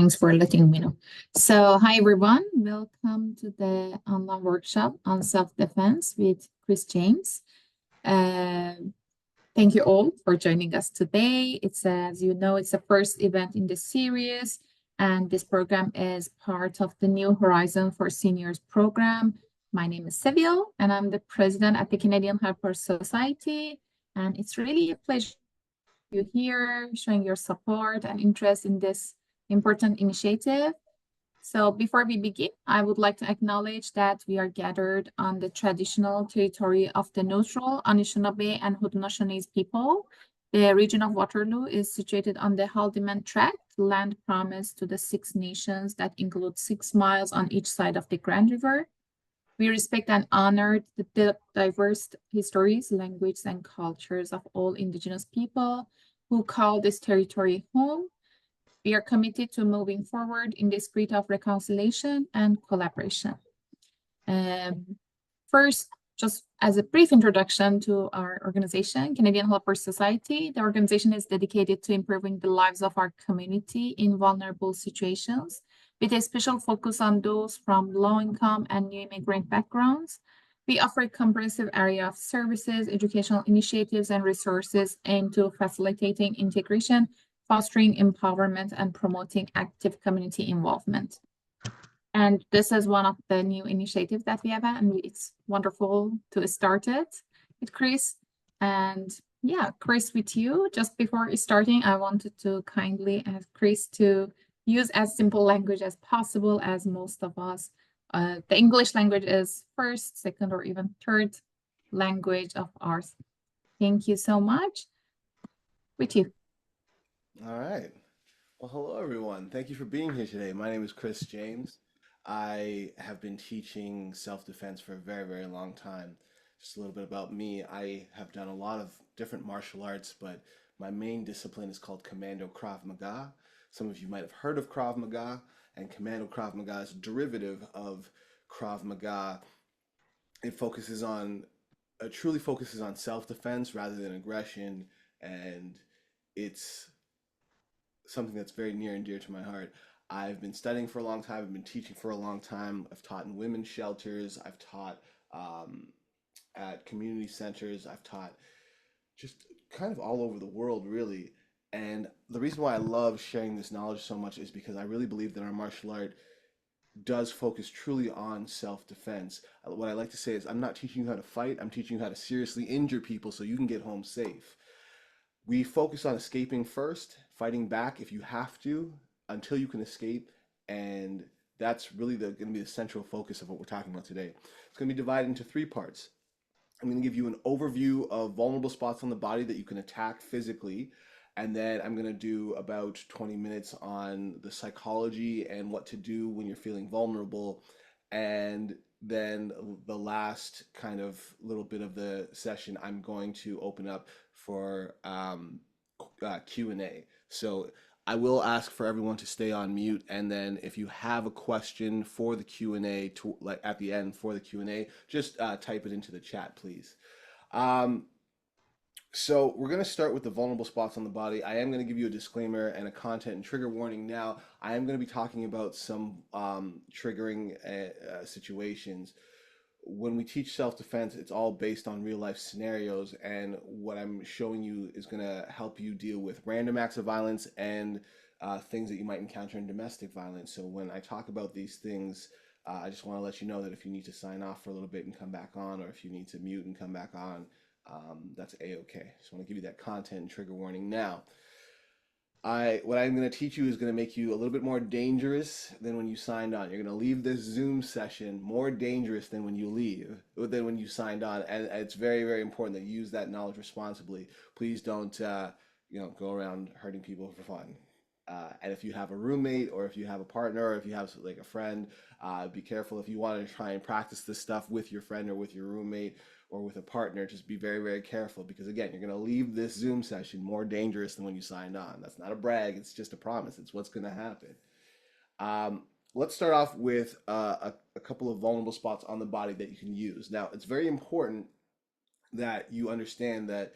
Thanks for letting me know. So, hi everyone. Welcome to the online workshop on self-defense with Chris James. Thank you all for joining us today. As you know, it's the first event in the series, and this program is part of the New Horizon for Seniors program. My name is Seville, and I'm the president at the Canadian Helper Society. And it's really a pleasure you here, showing your support and interest in this important initiative. So before we begin, I would like to acknowledge that we are gathered on the traditional territory of the Neutral, Anishinaabe, and Haudenosaunee people. The region of Waterloo is situated on the Haldimand Tract, land promised to the Six Nations that include 6 miles on each side of the Grand River. We respect and honor the diverse histories, languages, and cultures of all Indigenous people who call this territory home. We are committed to moving forward in the spirit of reconciliation and collaboration. First, just as a brief introduction to our organization, Canadian Helper Society, the organization is dedicated to improving the lives of our community in vulnerable situations, with a special focus on those from low-income and new immigrant backgrounds. We offer a comprehensive area of services, educational initiatives, and resources aimed to facilitating integration, fostering empowerment, and promoting active community involvement. And this is one of the new initiatives that we have, and it's wonderful to start it with Chris. And yeah, Chris, with you, just before starting, I wanted to kindly ask Chris to use as simple language as possible, as most of us. The English language is first, second, or even third language of ours. Thank you so much. With you. All right. Well, hello everyone. Thank you for being here today. My name is Chris James. I have been teaching self-defense for a very, very long time. Just a little bit about me. I have done a lot of different martial arts, but my main discipline is called Commando Krav Maga. Some of you might have heard of Krav Maga, and Commando Krav Maga is a derivative of Krav Maga. It focuses on, truly focuses on self-defense rather than aggression, and it's something that's very near and dear to my heart. I've been studying for a long time. I've been teaching for a long time. I've taught in women's shelters. I've taught at community centers. I've taught just kind of all over the world, really. And the reason why I love sharing this knowledge so much is because I really believe that our martial art does focus truly on self-defense. What I like to say is I'm not teaching you how to fight. I'm teaching you how to seriously injure people so you can get home safe. We focus on escaping first, fighting back if you have to, until you can escape, and that's really going to be the central focus of what we're talking about today. It's going to be divided into 3 parts. I'm going to give you an overview of vulnerable spots on the body that you can attack physically, and then I'm going to do about 20 minutes on the psychology and what to do when you're feeling vulnerable, and then the last kind of little bit of the session, I'm going to open up for Q&A. So I will ask for everyone to stay on mute, and then if you have a question for the Q&A, like at the end for the Q&A, just type it into the chat, please. So we're going to start with the vulnerable spots on the body. I am going to give you a disclaimer and a content and trigger warning now. I am going to be talking about some triggering situations. When we teach self-defense, it's all based on real life scenarios, and what I'm showing you is going to help you deal with random acts of violence and things that you might encounter in domestic violence. So when I talk about these things, I just want to let you know that if you need to sign off for a little bit and come back on, or if you need to mute and come back on, that's a-okay. Just want to give you that content and trigger warning now. What I'm going to teach you is going to make you a little bit more dangerous than when you signed on. You're going to leave this Zoom session more dangerous than when you signed on, and it's very, very important that you use that knowledge responsibly. Please don't, go around hurting people for fun. And if you have a roommate, or if you have a partner, or if you have like a friend, be careful. If you want to try and practice this stuff with your friend or with your roommate or with a partner, just be very, very careful, because again, you're going to leave this Zoom session more dangerous than when you signed on. That's not a brag. It's just a promise. It's what's going to happen. Let's start off with a couple of vulnerable spots on the body that you can use. Now, it's very important that you understand that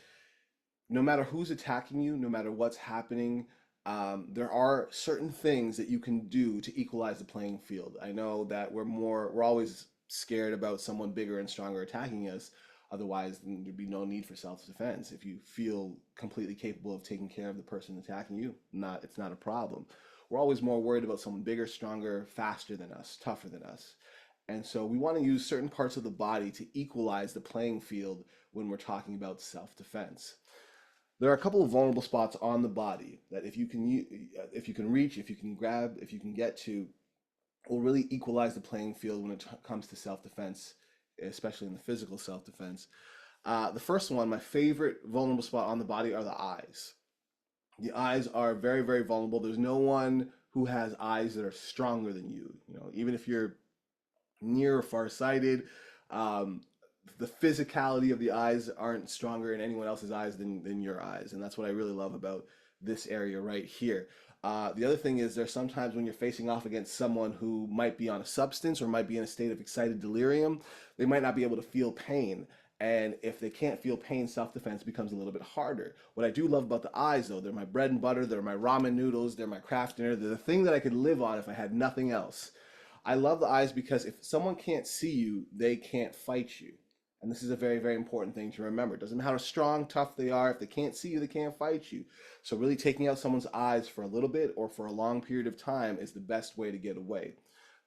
no matter who's attacking you, no matter what's happening, there are certain things that you can do to equalize the playing field. I know that we're always scared about someone bigger and stronger attacking us. Otherwise, then there'd be no need for self-defense. If you feel completely capable of taking care of the person attacking you, it's not a problem. We're always more worried about someone bigger, stronger, faster than us, tougher than us. And so we want to use certain parts of the body to equalize the playing field when we're talking about self-defense. There are a couple of vulnerable spots on the body that if you can reach, if you can grab, if you can get to, will really equalize the playing field when it comes to self-defense, especially in the physical self-defense. The first one, my favorite vulnerable spot on the body, are the eyes. The eyes are very, very vulnerable. There's no one who has eyes that are stronger than you. You know, even if you're near or farsighted, um, the physicality of the eyes aren't stronger in anyone else's eyes than your eyes. And that's what I really love about this area right here. The other thing is there's sometimes when you're facing off against someone who might be on a substance or might be in a state of excited delirium, they might not be able to feel pain. And if they can't feel pain, self-defense becomes a little bit harder. What I do love about the eyes, though, they're my bread and butter, they're my ramen noodles, they're my craft dinner, they're the thing that I could live on if I had nothing else. I love the eyes because if someone can't see you, they can't fight you. And this is a very, very important thing to remember. It doesn't matter how strong, tough they are. If they can't see you, they can't fight you. So really taking out someone's eyes for a little bit or for a long period of time is the best way to get away.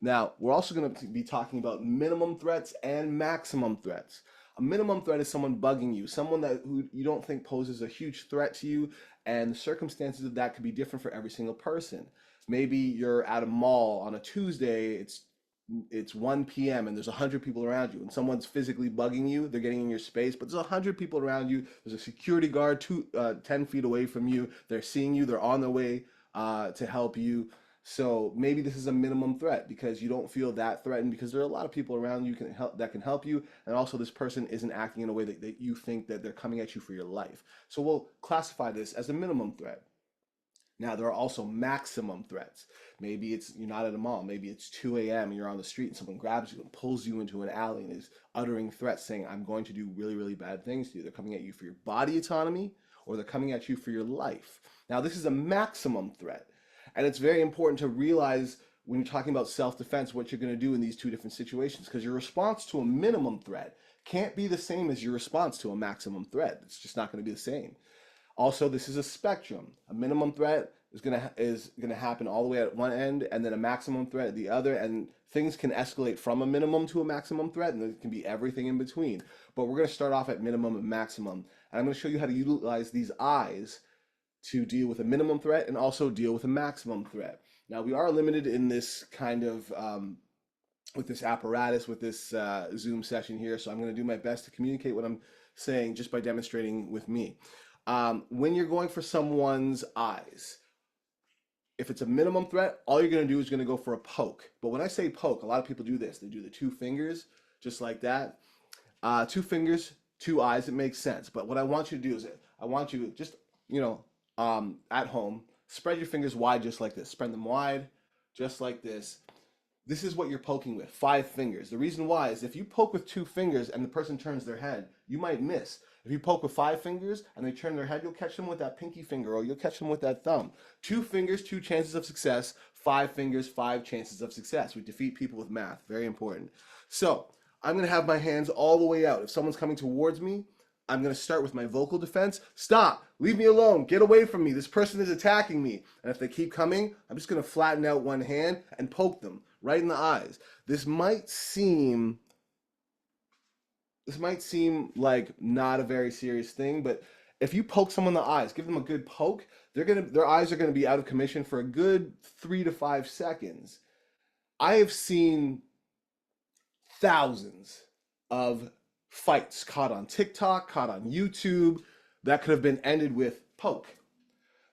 Now, we're also going to be talking about minimum threats and maximum threats. A minimum threat is someone bugging you, someone who you don't think poses a huge threat to you, and the circumstances of that could be different for every single person. Maybe you're at a mall on a Tuesday, it's 1 p.m. and there's 100 people around you and someone's physically bugging you, they're getting in your space, but there's 100 people around you, there's a security guard 10 feet away from you, they're seeing you, they're on their way to help you. So maybe this is a minimum threat because you don't feel that threatened because there are a lot of people around you that can help you, and also this person isn't acting in a way that you think that they're coming at you for your life. So we'll classify this as a minimum threat. Now, there are also maximum threats. Maybe you're not at a mall. Maybe it's 2 a.m. and you're on the street and someone grabs you and pulls you into an alley and is uttering threats saying, I'm going to do really, really bad things to you. They're coming at you for your body autonomy or they're coming at you for your life. Now, this is a maximum threat. And it's very important to realize when you're talking about self-defense what you're going to do in these two different situations, because your response to a minimum threat can't be the same as your response to a maximum threat. It's just not going to be the same. Also, this is a spectrum. A minimum threat is gonna happen all the way at one end, and then a maximum threat at the other, and things can escalate from a minimum to a maximum threat, and it can be everything in between. But we're gonna start off at minimum and maximum, and I'm gonna show you how to utilize these eyes to deal with a minimum threat and also deal with a maximum threat. Now, we are limited in this kind of with this apparatus, with this Zoom session here, so I'm gonna do my best to communicate what I'm saying just by demonstrating with me. When you're going for someone's eyes, if it's a minimum threat, all you're going to do is going to go for a poke. But when I say poke, a lot of people do this. They do the 2 fingers, just like that. 2 fingers, 2 eyes, it makes sense. But what I want you to do is I want you just, at home, spread your fingers wide just like this. Spread them wide, just like this. This is what you're poking with, 5 fingers. The reason why is if you poke with 2 fingers and the person turns their head, you might miss. If you poke with 5 fingers and they turn their head, you'll catch them with that pinky finger or you'll catch them with that thumb. 2 fingers, 2 chances of success. 5 fingers, 5 chances of success. We defeat people with math. Very important. So I'm going to have my hands all the way out. If someone's coming towards me, I'm going to start with my vocal defense. Stop. Leave me alone. Get away from me. This person is attacking me. And if they keep coming, I'm just going to flatten out one hand and poke them right in the eyes. This might seem like not a very serious thing, but if you poke someone in the eyes, give them a good poke, their eyes are going to be out of commission for a good 3 to 5 seconds. I have seen thousands of fights caught on TikTok, caught on YouTube, that could have been ended with poke.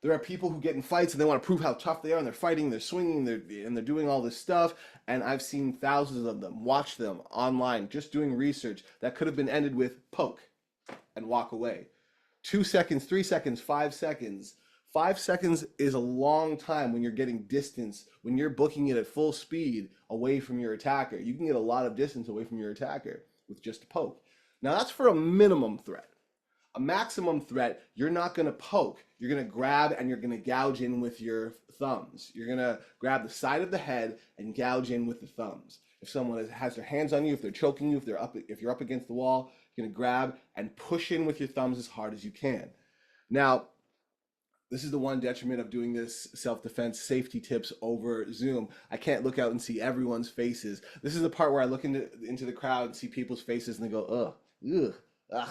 There are people who get in fights and they want to prove how tough they are, and they're fighting, they're swinging, and they're doing all this stuff, and I've seen thousands of them, watch them online, just doing research, that could have been ended with poke and walk away. 2 seconds, 3 seconds, 5 seconds. 5 seconds is a long time when you're getting distance, when you're booking it at full speed away from your attacker. You can get a lot of distance away from your attacker with just a poke. Now that's for a minimum threat. A maximum threat, you're not going to poke. You're going to grab and you're going to gouge in with your thumbs. You're going to grab the side of the head and gouge in with the thumbs. If someone has their hands on you, if they're choking you, if you're up against the wall, you're going to grab and push in with your thumbs as hard as you can. Now, this is the one detriment of doing this self-defense safety tips over Zoom. I can't look out and see everyone's faces. This is the part where I look into the crowd and see people's faces and they go, ugh, ugh.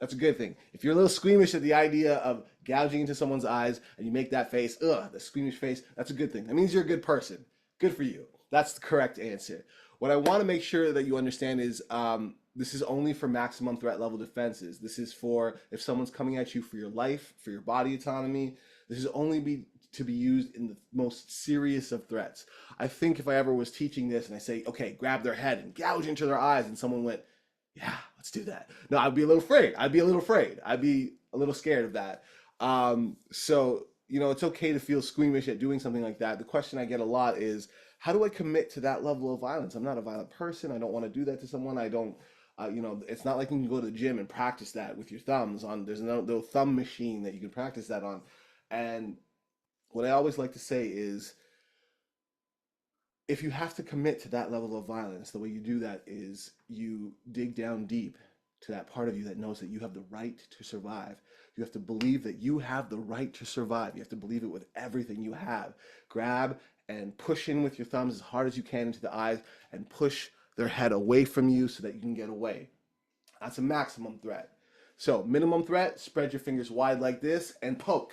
That's a good thing. If you're a little squeamish at the idea of gouging into someone's eyes and you make that face, the squeamish face, that's a good thing. That means you're a good person. Good for you. That's the correct answer. What I want to make sure that you understand is this is only for maximum threat level defenses. This is for if someone's coming at you for your life, for your body autonomy. This is only to be used in the most serious of threats. I think if I ever was teaching this and I say, okay, grab their head and gouge into their eyes, and someone went, yeah, let's do that. No, I'd be a little afraid. I'd be a little scared of that. So, it's okay to feel squeamish at doing something like that. The question I get a lot is, how do I commit to that level of violence? I'm not a violent person. I don't want to do that to someone. I don't, it's not like you can go to the gym and practice that with your thumbs on. There's no thumb machine that you can practice that on. And what I always like to say is, if you have to commit to that level of violence, the way you do that is you dig down deep to that part of you that knows that you have the right to survive. You have to believe that you have the right to survive. You have to believe it with everything you have. Grab and push in with your thumbs as hard as you can into the eyes and push their head away from you so that you can get away. That's a maximum threat. So minimum threat, spread your fingers wide like this and poke.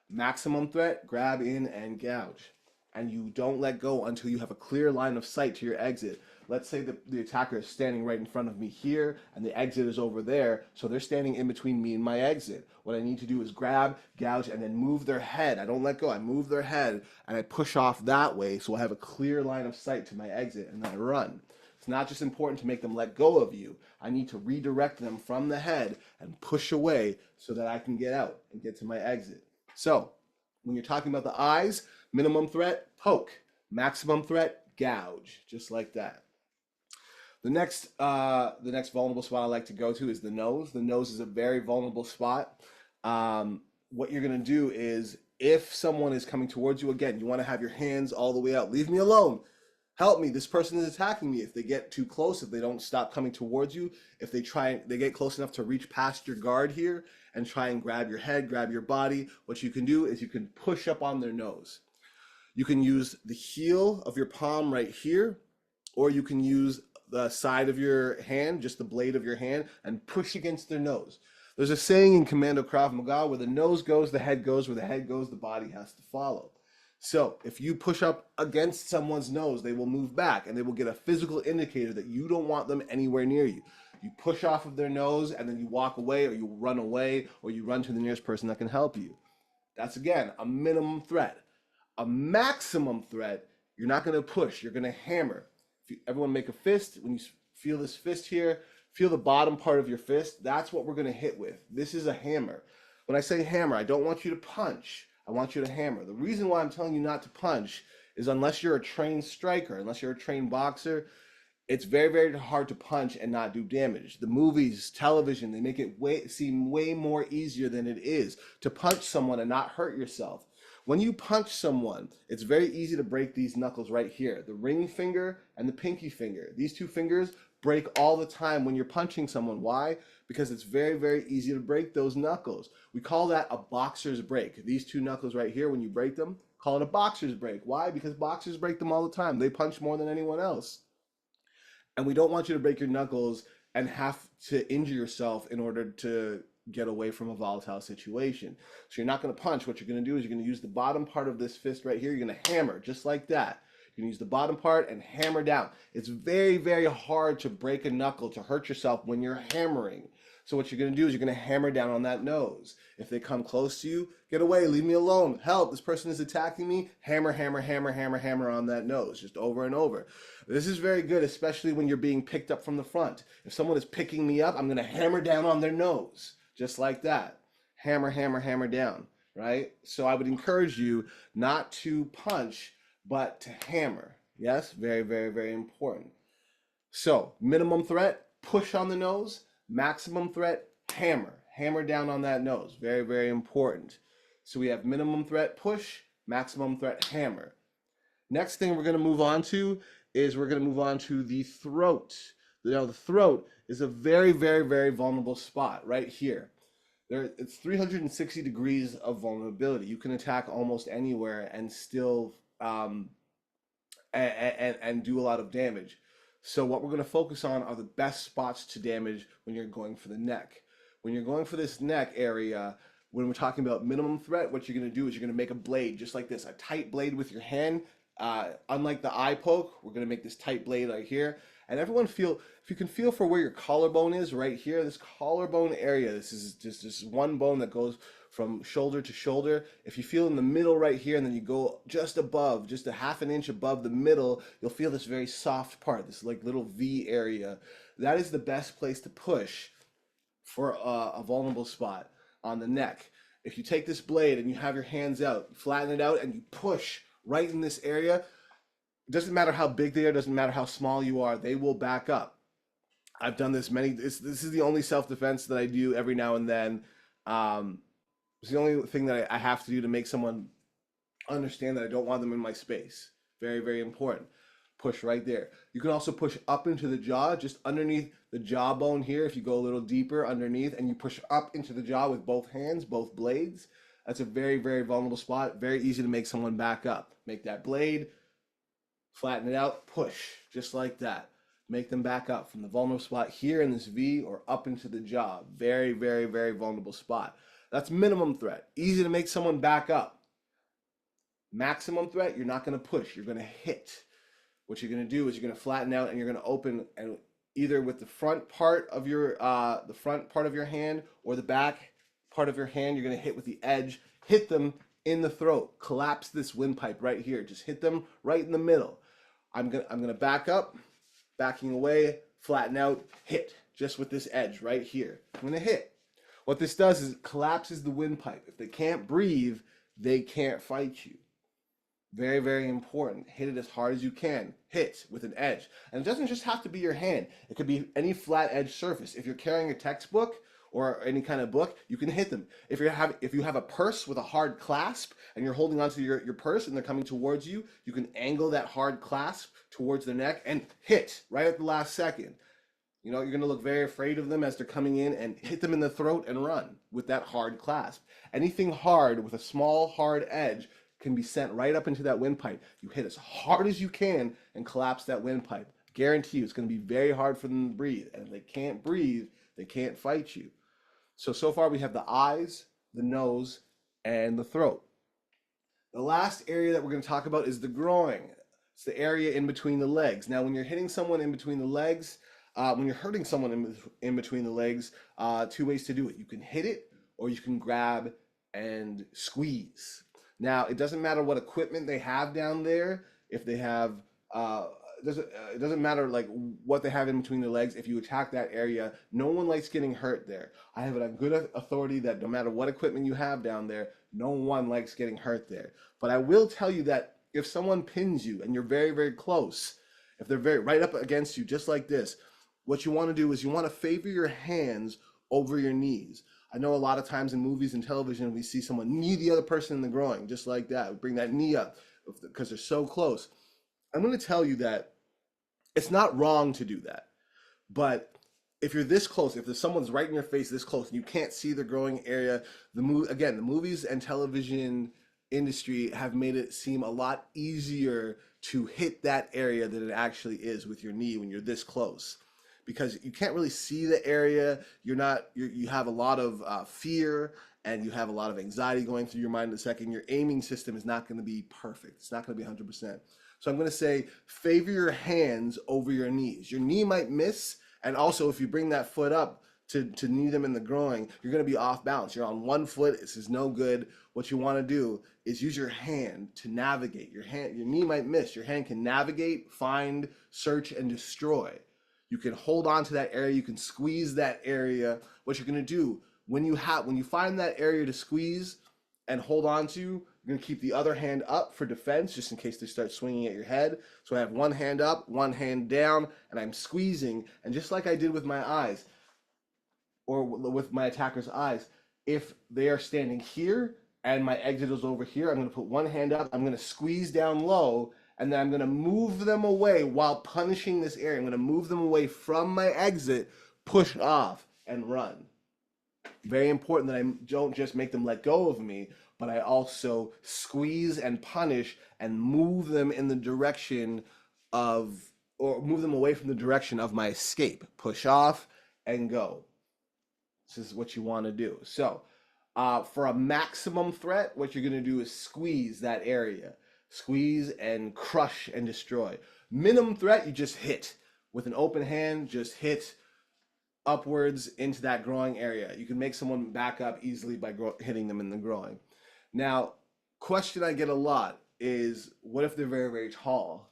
Maximum threat, grab in and gouge. And you don't let go until you have a clear line of sight to your exit. Let's say the attacker is standing right in front of me here and the exit is over there, so they're standing in between me and my exit. What I need to do is grab, gouge, and then move their head. I don't let go. I move their head and I push off that way so I have a clear line of sight to my exit, and then I run. It's not just important to make them let go of you. I need to redirect them from the head and push away so that I can get out and get to my exit. So when you're talking about the eyes, minimum threat, poke. Maximum threat, gouge. Just like that. The next vulnerable spot I like to go to is the nose. The nose is a very vulnerable spot. What you're going to do is, if someone is coming towards you, again, you want to have your hands all the way out. Leave me alone. Help me. This person is attacking me. If they get too close, if they don't stop coming towards you, if they get close enough to reach past your guard here and try and grab your head, grab your body, what you can do is you can push up on their nose. You can use the heel of your palm right here, or you can use the side of your hand, just the blade of your hand, and push against their nose. There's a saying in Commando Krav Maga, where the nose goes, the head goes, where the head goes, the body has to follow. So if you push up against someone's nose, they will move back and they will get a physical indicator that you don't want them anywhere near you. You push off of their nose and then you walk away, or you run away, or you run to the nearest person that can help you. That's, again, a minimum threat. A maximum threat, you're not going to push, you're going to hammer. Everyone make a fist. When you feel this fist here, feel the bottom part of your fist. That's what we're going to hit with. This is a hammer. When I say hammer, I don't want you to punch. I want you to hammer. The reason why I'm telling you not to punch is, unless you're a trained striker, unless you're a trained boxer, it's very, very hard to punch and not do damage. The movies, television, they make it seem way more easier than it is to punch someone and not hurt yourself. When you punch someone, it's very easy to break these knuckles right here, the ring finger and the pinky finger. These two fingers break all the time when you're punching someone. Why? Because it's very, very easy to break those knuckles. We call that a boxer's break. These two knuckles right here, when you break them, call it a boxer's break. Why? Because boxers break them all the time. They punch more than anyone else. And we don't want you to break your knuckles and have to injure yourself in order to get away from a volatile situation. So you're not going to punch. What you're going to do is you're going to use the bottom part of this fist right here. You're going to hammer just like that. You can use the bottom part and hammer down. It's very, very hard to break a knuckle, to hurt yourself when you're hammering. So what you're going to do is you're going to hammer down on that nose. If they come close to you, get away, leave me alone, help, this person is attacking me. Hammer, hammer, hammer, hammer, hammer on that nose, just over and over. This is very good, especially when you're being picked up from the front. If someone is picking me up, I'm going to hammer down on their nose, just like that. Hammer, hammer, hammer down, right? So I would encourage you not to punch, but to hammer. Yes, very, very, very important. So minimum threat, push on the nose. Maximum threat, hammer. Hammer down on that nose. Very, very important. So we have minimum threat push, maximum threat hammer. Next thing we're going to move on to is we're going to move on to the throat. Now the throat is a very, very, very vulnerable spot right here. It's 360 degrees of vulnerability. You can attack almost anywhere and still and do a lot of damage. So what we're going to focus on are the best spots to damage when you're going for the neck. When you're going for this neck area, when we're talking about minimum threat, what you're going to do is you're going to make a blade just like this, a tight blade with your hand. Unlike the eye poke, we're going to make this tight blade right here. And everyone feel, if you can feel for where your collarbone is right here, this collarbone area, this is just this one bone that goes from shoulder to shoulder. If you feel in the middle right here, and then you go just above, just a half an inch above the middle, you'll feel this very soft part, this like little V area. That is the best place to push for a vulnerable spot on the neck. If you take this blade and you have your hands out, flatten it out, and you push right in this area, it doesn't matter how big they are, doesn't matter how small you are, they will back up. I've done this this is the only self-defense that I do every now and then. It's the only thing that I have to do to make someone understand that I don't want them in my space. Very, very important. Push right there. You can also push up into the jaw, just underneath the jawbone here. If you go a little deeper underneath and you push up into the jaw with both hands, both blades, that's a very, very vulnerable spot. Very easy to make someone back up. Make that blade, flatten it out, push, just like that. Make them back up from the vulnerable spot here in this V or up into the jaw. Very, very, very vulnerable spot. That's minimum threat. Easy to make someone back up. Maximum threat, you're not going to push. You're going to hit. What you're going to do is you're going to flatten out and you're going to open, and either with the front part of your hand or the back part of your hand, you're going to hit with the edge. Hit them in the throat. Collapse this windpipe right here. Just hit them right in the middle. I'm gonna back up, backing away, flatten out, hit just with this edge right here. I'm gonna hit. What this does is it collapses the windpipe. If they can't breathe, they can't fight you. Very, very important. Hit it as hard as you can. Hit with an edge. And it doesn't just have to be your hand. It could be any flat edge surface. If you're carrying a textbook or any kind of book, you can hit them. If you have a purse with a hard clasp and you're holding onto your purse and they're coming towards you, you can angle that hard clasp towards their neck and hit right at the last second. You know, you're going to look very afraid of them as they're coming in, and hit them in the throat and run with that hard clasp. Anything hard with a small hard edge can be sent right up into that windpipe. You hit as hard as you can and collapse that windpipe. Guarantee you it's going to be very hard for them to breathe. And if they can't breathe, they can't fight you. So far we have the eyes, the nose, and the throat. The last area that we're going to talk about is the groin. It's the area in between the legs. Now, when you're hitting someone in between the legs, when you're hurting someone in between the legs, two ways to do it. You can hit it, or you can grab and squeeze. Now, it doesn't matter what equipment they have down there. If they have, it doesn't matter like what they have in between their legs. If you attack that area, no one likes getting hurt there. I have it on good authority that no matter what equipment you have down there, no one likes getting hurt there. But I will tell you that if someone pins you and you're very, very close, if they're very right up against you, just like this, what you want to do is you want to favor your hands over your knees. I know a lot of times in movies and television, we see someone knee the other person in the groin, just like that. Bring that knee up because they're so close. I'm going to tell you that it's not wrong to do that. But if you're this close, if there's someone's right in your face this close and you can't see the groin area, the movies and television industry have made it seem a lot easier to hit that area than it actually is with your knee when you're this close. Because you can't really see the area, you have a lot of fear and you have a lot of anxiety going through your mind in a second. Your aiming system is not going to be perfect. It's not going to be 100%. So I'm going to say favor your hands over your knees. Your knee might miss, and also if you bring that foot up to knee them in the groin, you're going to be off balance. You're on one foot. This is no good. What you want to do is use your hand to navigate. Your knee might miss. Your hand can navigate, find, search, and destroy. You can hold on to that area. You can squeeze that area. What you're going to do when you find that area to squeeze and hold on to, you're going to keep the other hand up for defense, just in case they start swinging at your head. So I have one hand up, one hand down, and I'm squeezing. And just like I did with my eyes, or with my attacker's eyes, if they are standing here and my exit is over here, I'm going to put one hand up, I'm going to squeeze down low, and then I'm going to move them away while punishing this area. I'm going to move them away from my exit, push off, and run. Very important that I don't just make them let go of me, but I also squeeze and punish and move them in the direction of, or move them away from the direction of my escape. Push off and go. This is what you want to do. So, for a maximum threat, what you're going to do is squeeze that area. Squeeze and crush and destroy. Minimum threat, you just hit. With an open hand, just hit upwards into that groin area. You can make someone back up easily by hitting them in the groin. Now, question I get a lot is, what if they're very, very tall?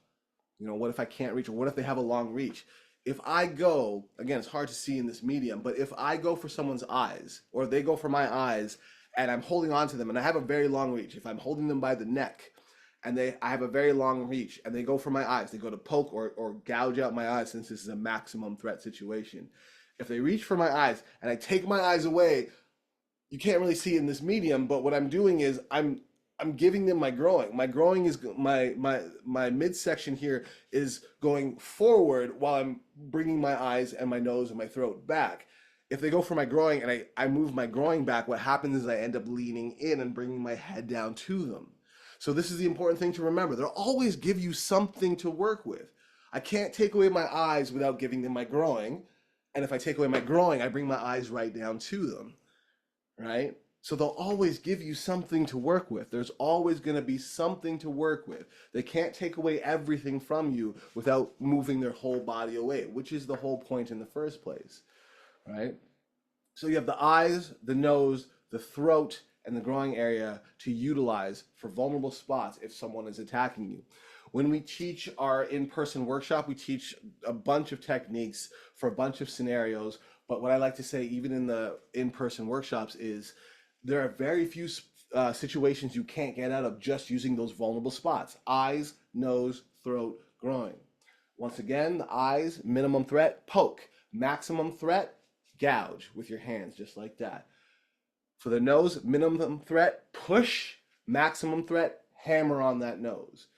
You know, what if I can't reach, or what if they have a long reach? If I go, again, it's hard to see in this medium, but if I go for someone's eyes, or they go for my eyes, and I'm holding on to them, and I have a very long reach, if I'm holding them by the neck, and I have a very long reach, and they go for my eyes, they go to poke or gouge out my eyes, since this is a maximum threat situation. If they reach for my eyes, and I take my eyes away, you can't really see in this medium, but what I'm doing is I'm giving them my groin. My groin is my midsection here is going forward while I'm bringing my eyes and my nose and my throat back. If they go for my groin and I move my groin back, what happens is I end up leaning in and bringing my head down to them. So this is the important thing to remember. They'll always give you something to work with. I can't take away my eyes without giving them my groin. And if I take away my groin, I bring my eyes right down to them, right? So they'll always give you something to work with. There's always going to be something to work with. They can't take away everything from you without moving their whole body away, which is the whole point in the first place, right? So you have the eyes, the nose, the throat, and the groin area to utilize for vulnerable spots if someone is attacking you. When we teach our in-person workshop, we teach a bunch of techniques for a bunch of scenarios. But what I like to say, even in the in-person workshops, is there are very few situations you can't get out of just using those vulnerable spots: eyes, nose, throat, groin. Once again, the eyes, minimum threat, poke. Maximum threat, gouge with your hands, just like that. For the nose, minimum threat, push. Maximum threat, hammer on that nose.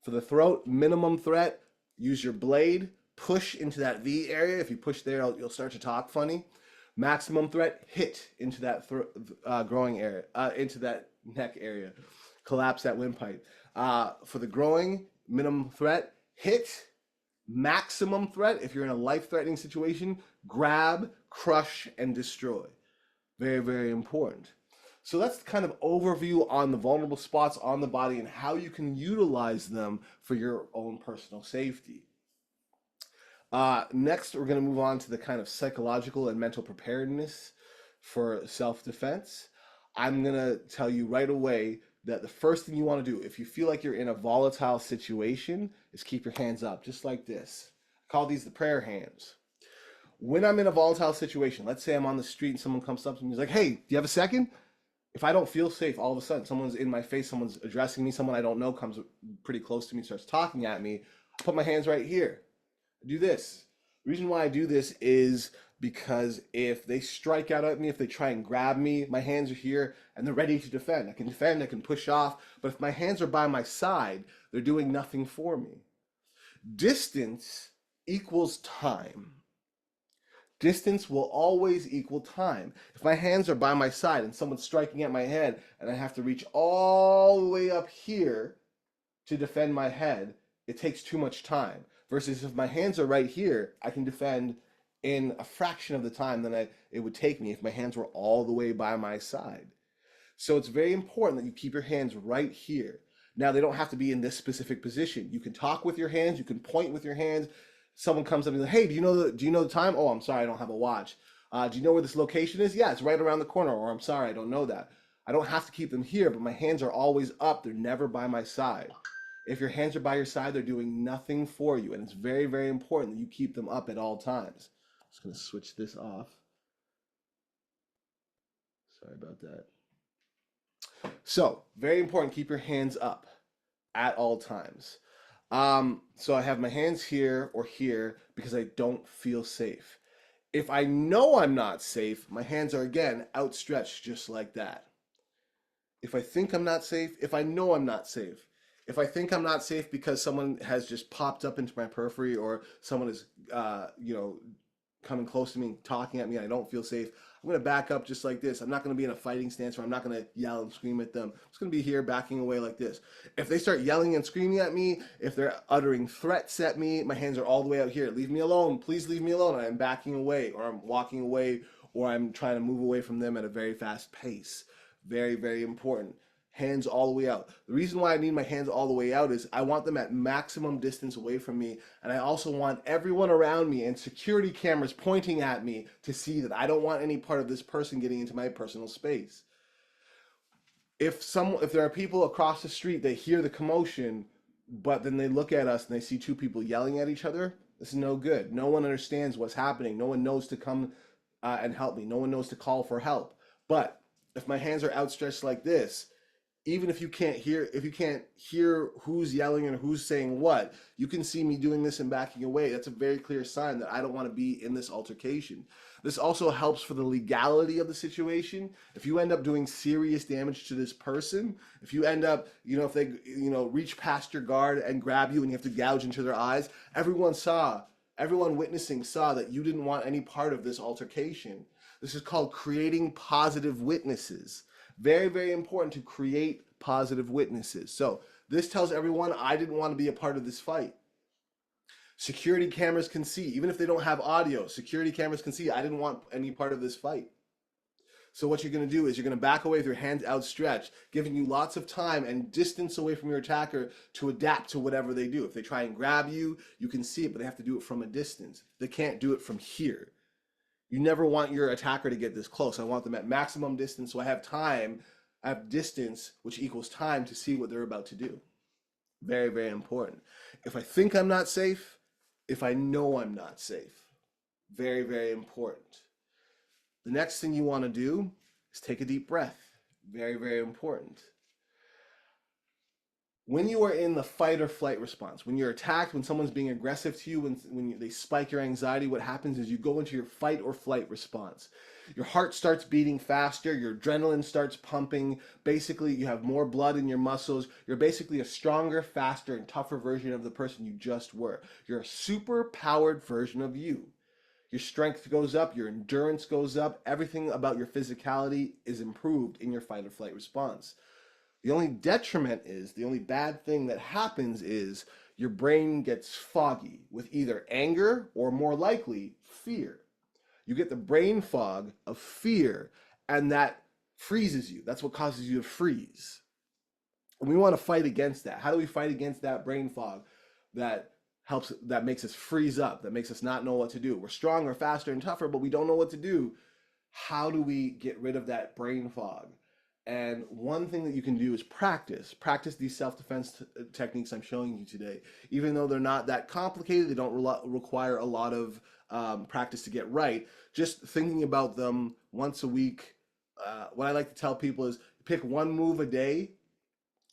For the throat, minimum threat, use your blade, push into that V area. If you push there, you'll start to talk funny. Maximum threat, hit into that groin area, into that neck area. Collapse that windpipe. For the groin, minimum threat, hit. Maximum threat, if you're in a life-threatening situation, grab, crush, and destroy. Very, very important. So that's kind of overview on the vulnerable spots on the body and how you can utilize them for your own personal safety. Next, we're going to move on to the kind of psychological and mental preparedness for self-defense. I'm going to tell you right away that the first thing you want to do, if you feel like you're in a volatile situation, is keep your hands up, just like this. I call these the prayer hands. When I'm in a volatile situation, let's say I'm on the street and someone comes up to me and is like, "Hey, do you have a second?" If I don't feel safe, all of a sudden someone's in my face, someone's addressing me, someone I don't know comes pretty close to me, starts talking at me, I put my hands right here. I do this. The reason why I do this is because if they strike out at me, if they try and grab me, my hands are here and they're ready to defend. I can push off, but if my hands are by my side, they're doing nothing for me. Distance equals time. Distance will always equal time. If my hands are by my side and someone's striking at my head and I have to reach all the way up here to defend my head, it takes too much time. Versus if my hands are right here, I can defend in a fraction of the time than it would take me if my hands were all the way by my side. So it's very important that you keep your hands right here. Now, they don't have to be in this specific position. You can talk with your hands, you can point with your hands. Someone comes up and like, "Hey, do you know the time?" "Oh, I'm sorry, I don't have a watch." "Do you know where this location is?" "Yeah, it's right around the corner." Or, "I'm sorry, I don't know that." I don't have to keep them here, but my hands are always up. They're never by my side. If your hands are by your side, they're doing nothing for you. And it's very, very important that you keep them up at all times. I'm just going to switch this off. Sorry about that. So, very important, keep your hands up at all times. So I have my hands here or here because I don't feel safe. If I know I'm not safe, my hands are again outstretched just like that. If I think I'm not safe, if I know I'm not safe, if I think I'm not safe because someone has just popped up into my periphery or someone is, coming close to me, talking at me, and I don't feel safe, I'm going to back up just like this. I'm not going to be in a fighting stance where I'm not going to yell and scream at them. I'm just going to be here backing away like this. If they start yelling and screaming at me, if they're uttering threats at me, my hands are all the way out here. Leave me alone. Please leave me alone. And I'm backing away, or I'm walking away, or I'm trying to move away from them at a very fast pace. Very, very important. Hands all the way out. The reason why I need my hands all the way out is I want them at maximum distance away from me, and I also want everyone around me and security cameras pointing at me to see that I don't want any part of this person getting into my personal space. If there are people across the street, they hear the commotion, but then they look at us and they see two people yelling at each other, this is no good. No one understands what's happening. No one knows to come and help me. No one knows to call for help. But if my hands are outstretched like this, even if you can't hear who's yelling and who's saying what, you can see me doing this and backing away. That's a very clear sign that I don't want to be in this altercation. This also helps for the legality of the situation. If you end up doing serious damage to this person, if you end up, if they, reach past your guard and grab you and you have to gouge into their eyes, everyone witnessing saw that you didn't want any part of this altercation. This is called creating positive witnesses. Very, very important to create positive witnesses. So this tells everyone I didn't want to be a part of this fight. Security cameras can see, even if they don't have audio, security cameras can see I didn't want any part of this fight. So what you're going to do is you're going to back away with your hands outstretched, giving you lots of time and distance away from your attacker to adapt to whatever they do. If they try and grab you, you can see it, but they have to do it from a distance. They can't do it from here. You never want your attacker to get this close. I want them at maximum distance, so I have distance, which equals time to see what they're about to do. Very, very important. If I think I'm not safe, if I know I'm not safe, very, very important. The next thing you want to do is take a deep breath. Very, very important. When you are in the fight or flight response, when you're attacked, when someone's being aggressive to you, when they spike your anxiety, what happens is you go into your fight or flight response. Your heart starts beating faster, your adrenaline starts pumping. Basically, you have more blood in your muscles. You're basically a stronger, faster, and tougher version of the person you just were. You're a super powered version of you. Your strength goes up, your endurance goes up, everything about your physicality is improved in your fight or flight response. The only detriment is, the only bad thing that happens is your brain gets foggy with either anger or, more likely, fear. You get the brain fog of fear, and that freezes you. That's what causes you to freeze. And we want to fight against that. How do we fight against that brain fog that makes us freeze up, that makes us not know what to do? We're stronger, faster, and tougher, but we don't know what to do. How do we get rid of that brain fog? And one thing that you can do is practice these self-defense techniques I'm showing you today. Even though they're not that complicated, they don't require a lot of practice to get right. Just thinking about them once a week. What I like to tell people is pick one move a day.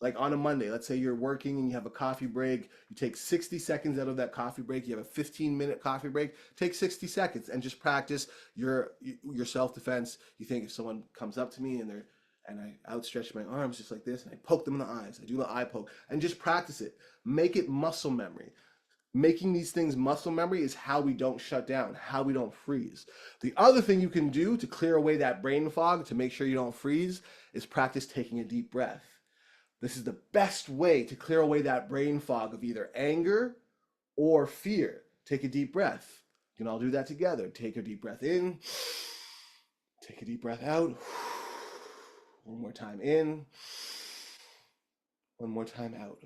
Like on a Monday, let's say you're working and you have a coffee break, you take 60 seconds out of that coffee break, you have a 15-minute coffee break, take 60 seconds and just practice your self-defense. You think if someone comes up to me and I outstretch my arms just like this and I poke them in the eyes, I do the eye poke, and just practice it. Make it muscle memory. Making these things muscle memory is how we don't shut down, how we don't freeze. The other thing you can do to clear away that brain fog, to make sure you don't freeze, is practice taking a deep breath. This is the best way to clear away that brain fog of either anger or fear. Take a deep breath. You can all do that together. Take a deep breath in. Take a deep breath out. One more time in. One more time out.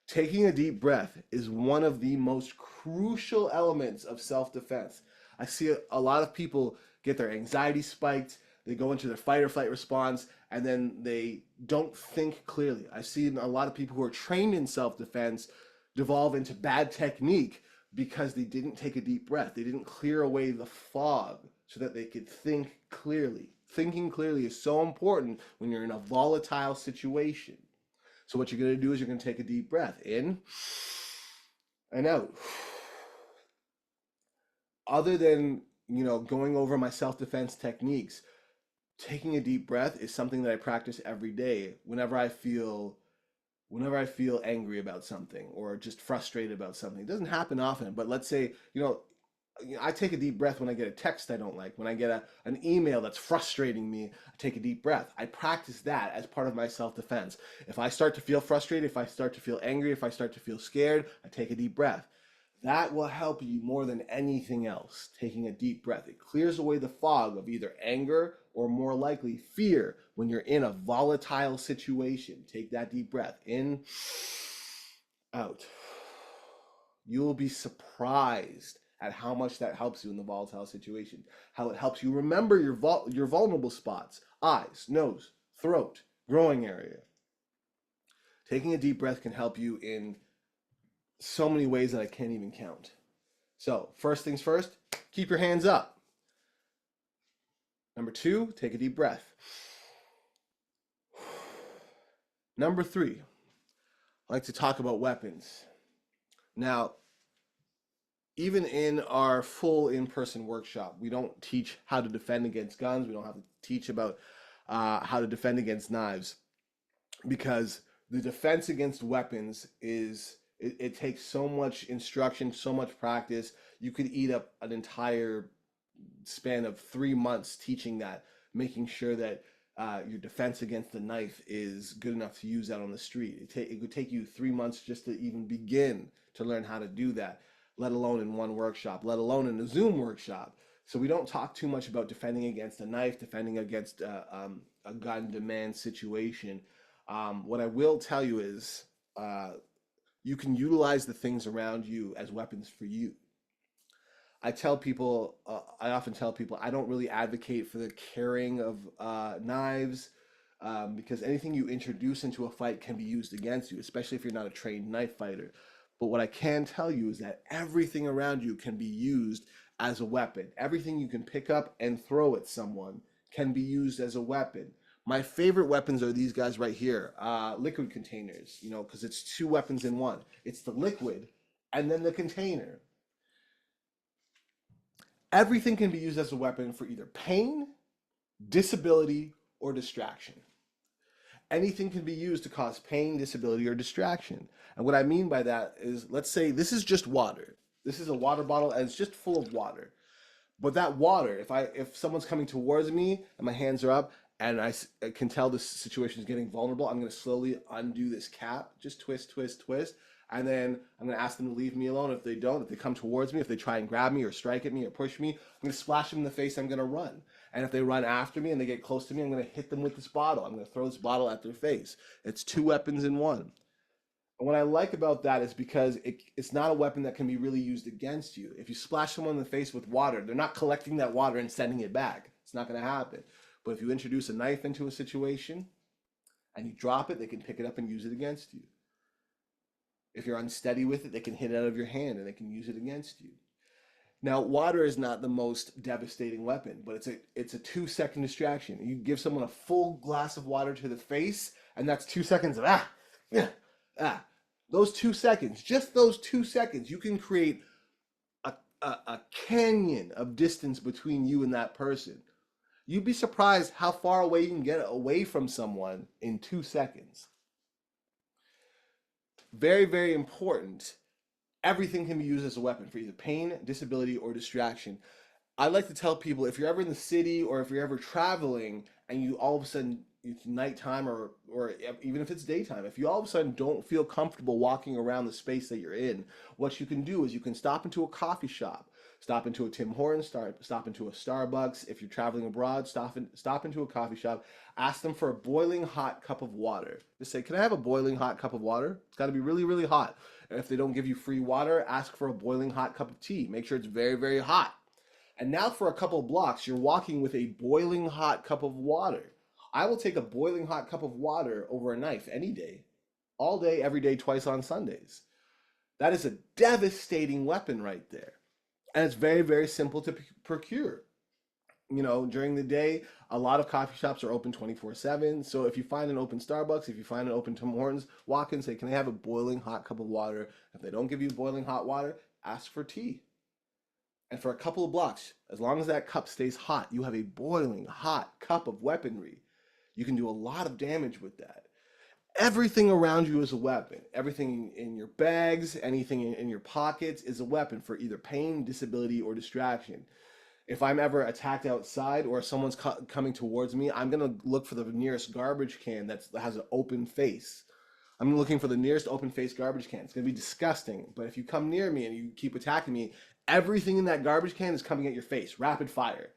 Taking a deep breath is one of the most crucial elements of self-defense. I see a lot of people get their anxiety spiked. They go into their fight or flight response, and then they don't think clearly. I've seen a lot of people who are trained in self-defense devolve into bad technique because they didn't take a deep breath. They didn't clear away the fog so that they could think clearly. Thinking clearly is so important when you're in a volatile situation. So what you're going to do is you're going to take a deep breath in and out. other than, going over my self-defense techniques, taking a deep breath is something that I practice every day whenever I feel angry about something or just frustrated about something. It doesn't happen often, but let's say, I take a deep breath when I get a text I don't like. When I get an email that's frustrating me, I take a deep breath. I practice that as part of my self-defense. If I start to feel frustrated, if I start to feel angry, if I start to feel scared, I take a deep breath. That will help you more than anything else, taking a deep breath. It clears away the fog of either anger or more likely fear when you're in a volatile situation. Take that deep breath in, out. You will be surprised at how much that helps you in the volatile situation, how it helps you remember your vulnerable spots: eyes, nose, throat, growing area. Taking a deep breath can help you in so many ways that I can't even count. So, first things first, keep your hands up. Number 2, take a deep breath. Number 3, I like to talk about weapons. Now, even in our full in-person workshop, we don't teach how to defend against guns. We don't have to teach about how to defend against knives, because the defense against weapons it takes so much instruction, so much practice. You could eat up an entire span of 3 months teaching that, making sure that your defense against the knife is good enough to use out on the street. It could take you 3 months just to even begin to learn how to do that, let alone in one workshop, let alone in a Zoom workshop. So we don't talk too much about defending against a knife, defending against a gun demand situation. What I will tell you is you can utilize the things around you as weapons for you. I often tell people, I don't really advocate for the carrying of knives, because anything you introduce into a fight can be used against you, especially if you're not a trained knife fighter. But what I can tell you is that everything around you can be used as a weapon. Everything you can pick up and throw at someone can be used as a weapon. My favorite weapons are these guys right here, liquid containers, because it's two weapons in one. It's the liquid and then the container. Everything can be used as a weapon for either pain, disability, or distraction. Anything can be used to cause pain, disability, or distraction. And what I mean by that is, let's say this is just water. This is a water bottle and it's just full of water. But that water, if someone's coming towards me and my hands are up and I can tell this situation is getting vulnerable, I'm going to slowly undo this cap, just twist, twist, twist. And then I'm going to ask them to leave me alone. If they don't, if they come towards me, if they try and grab me or strike at me or push me, I'm going to splash them in the face. I'm going to run. And if they run after me and they get close to me, I'm going to hit them with this bottle. I'm going to throw this bottle at their face. It's two weapons in one. And what I like about that is because it's not a weapon that can be really used against you. If you splash someone in the face with water, they're not collecting that water and sending it back. It's not going to happen. But if you introduce a knife into a situation and you drop it, they can pick it up and use it against you. If you're unsteady with it, they can hit it out of your hand and they can use it against you. Now, water is not the most devastating weapon, but it's a 2-second distraction. You give someone a full glass of water to the face, and that's 2 seconds of yeah, ah. Those 2 seconds, just those 2 seconds, you can create a canyon of distance between you and that person. You'd be surprised how far away you can get away from someone in 2 seconds. Very, very important. Everything can be used as a weapon for either pain, disability, or distraction. I like to tell people, if you're ever in the city or if you're ever traveling and you all of a sudden it's nighttime, or even if it's daytime, if you all of a sudden don't feel comfortable walking around the space that you're in, what you can do is you can stop into a coffee shop, stop into a Tim Hortons, stop into a Starbucks. If you're traveling abroad, stop into a coffee shop, ask them for a boiling hot cup of water. Just say, can I have a boiling hot cup of water? It's got to be really, really hot. And if they don't give you free water, ask for a boiling hot cup of tea. Make sure it's very, very hot. And now for a couple of blocks, you're walking with a boiling hot cup of water. I will take a boiling hot cup of water over a knife any day, all day, every day, twice on Sundays. That is a devastating weapon right there. And it's very, very simple to procure. During the day, a lot of coffee shops are open 24/7. So if you find an open Starbucks, if you find an open Tim Hortons, walk in and say, can I have a boiling hot cup of water? If they don't give you boiling hot water, ask for tea. And for a couple of blocks, as long as that cup stays hot, you have a boiling hot cup of weaponry. You can do a lot of damage with that. Everything around you is a weapon. Everything in your bags, anything in your pockets is a weapon for either pain, disability, or distraction. If I'm ever attacked outside or someone's coming towards me, I'm gonna look for the nearest garbage can that has an open face. I'm looking for the nearest open face garbage can. It's gonna be disgusting, but if you come near me and you keep attacking me, everything in that garbage can is coming at your face, rapid fire.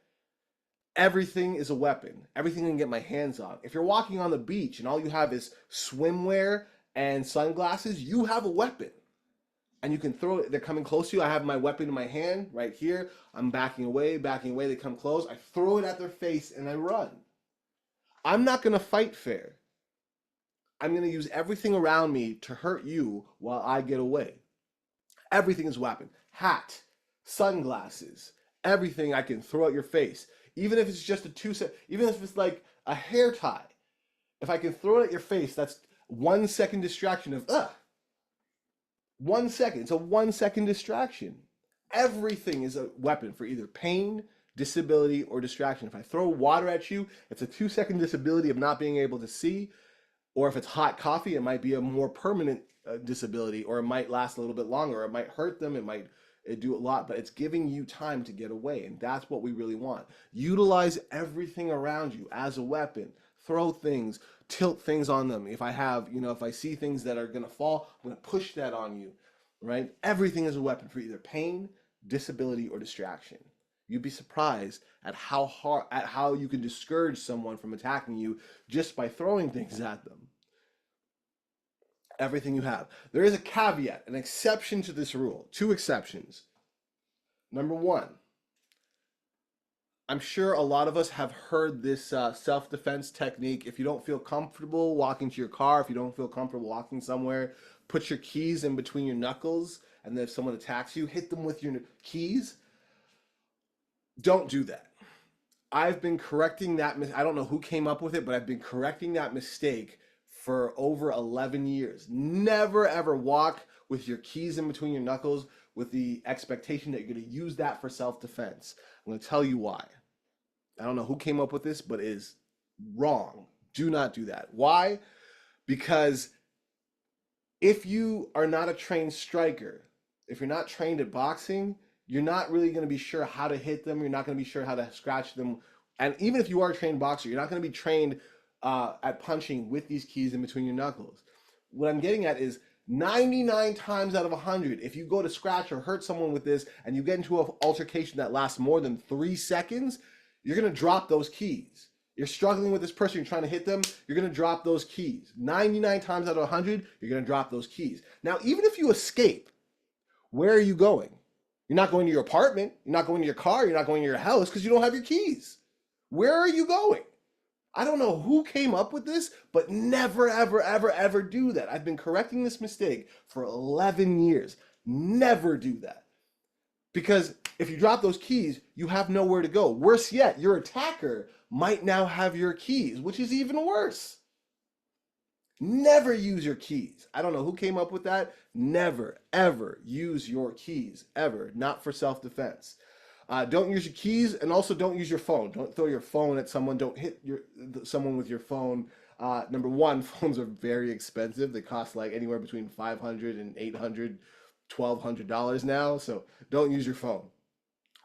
Everything is a weapon. Everything I can get my hands on. If you're walking on the beach and all you have is swimwear and sunglasses, you have a weapon. And you can throw it. They're coming close to you. I have my weapon in my hand right here. I'm backing away, backing away. They come close. I throw it at their face and I run. I'm not going to fight fair. I'm going to use everything around me to hurt you while I get away. Everything is a weapon. Hat, sunglasses, everything I can throw at your face. Even if it's just even if it's like a hair tie. If I can throw it at your face, that's 1 second distraction of 1 second. It's a 1 second distraction. Everything is a weapon for either pain, disability, or distraction. If I throw water at you, it's a 2 second disability of not being able to see. Or if it's hot coffee, it might be a more permanent disability, or it might last a little bit longer, or it might hurt them, it might do a lot, but it's giving you time to get away, and that's what we really want. Utilize everything around you as a weapon. Throw things, tilt things on them. If I have, if I see things that are gonna fall, I'm gonna push that on you, right? Everything is a weapon for either pain, disability, or distraction. You'd be surprised at how you can discourage someone from attacking you just by throwing things at them. Everything you have. There is a caveat, an exception to this rule. 2 exceptions. Number 1, I'm sure a lot of us have heard this self-defense technique. If you don't feel comfortable walking to your car, if you don't feel comfortable walking somewhere, put your keys in between your knuckles, and then if someone attacks you, hit them with your keys. Don't do that. I've been correcting that. I don't know who came up with it, but I've been correcting that mistake for over 11 years. Never ever walk with your keys in between your knuckles with the expectation that you're going to use that for self-defense. I'm going to tell you why. I don't know who came up with this, but it is wrong. Do not do that. Why? Because if you are not a trained striker, if you're not trained at boxing, you're not really going to be sure how to hit them. You're not going to be sure how to scratch them. And even if you are a trained boxer, you're not going to be trained at punching with these keys in between your knuckles. What I'm getting at is 99 times out of 100, if you go to scratch or hurt someone with this and you get into an altercation that lasts more than 3 seconds, you're going to drop those keys. You're struggling with this person, you're trying to hit them, you're going to drop those keys. 99 times out of 100, you're going to drop those keys. Now, even if you escape, where are you going? You're not going to your apartment, you're not going to your car, you're not going to your house because you don't have your keys. Where are you going? I don't know who came up with this, but never, ever, ever, ever do that. I've been correcting this mistake for 11 years. Never do that. Because if you drop those keys, you have nowhere to go. Worse yet, your attacker might now have your keys, which is even worse. Never use your keys. I don't know who came up with that. Never, ever use your keys, ever. Not for self-defense. Don't use your keys, and also don't use your phone. Don't throw your phone at someone. Don't hit someone with your phone. Number 1, phones are very expensive. They cost like anywhere between $500 and $800, $1,200 now. So don't use your phone.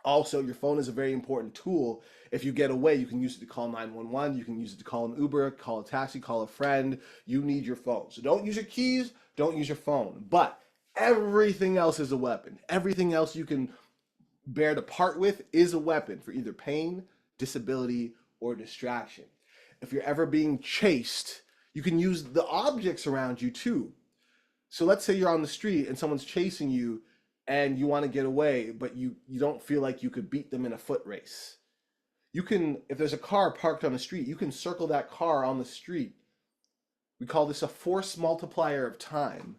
Also, your phone is a very important tool. If you get away, you can use it to call 911. You can use it to call an Uber, call a taxi, call a friend. You need your phone. So don't use your keys. Don't use your phone. But everything else is a weapon. Everything else you can bear to part with is a weapon for either pain, disability, or distraction. If you're ever being chased, you can use the objects around you too. So let's say you're on the street and someone's chasing you and you want to get away, but you don't feel like you could beat them in a foot race. You can, if there's a car parked on the street, you can circle that car on the street. We call this a force multiplier of time.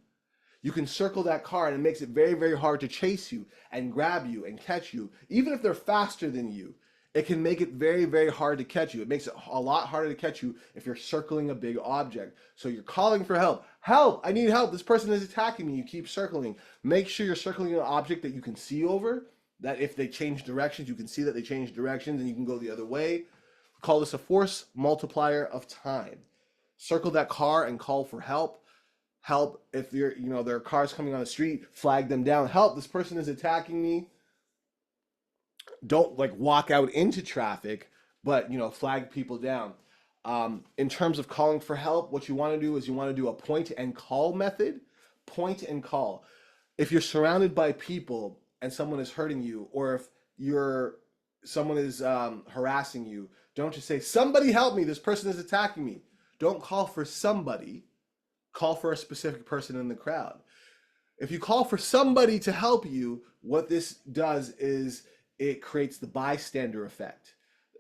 You can circle that car and it makes it very, very hard to chase you and grab you and catch you. Even if they're faster than you, it can make it very, very hard to catch you. It makes it a lot harder to catch you if you're circling a big object. So you're calling for help. Help, I need help. This person is attacking me. You keep circling. Make sure you're circling an object that you can see over. that if they change directions, you can see that they change directions and you can go the other way. Call this a force multiplier of time. Circle that car and call for help. Help if there are cars coming on the street, flag them down. Help, this person is attacking me. Don't like walk out into traffic, but flag people down. In terms of calling for help, what you want to do is you want to do a point and call method. Point and call. If you're surrounded by people and someone is hurting you, or if someone is harassing you, don't just say, somebody help me, this person is attacking me. Don't call for somebody, call for a specific person in the crowd. If you call for somebody to help you, what this does is it creates the bystander effect.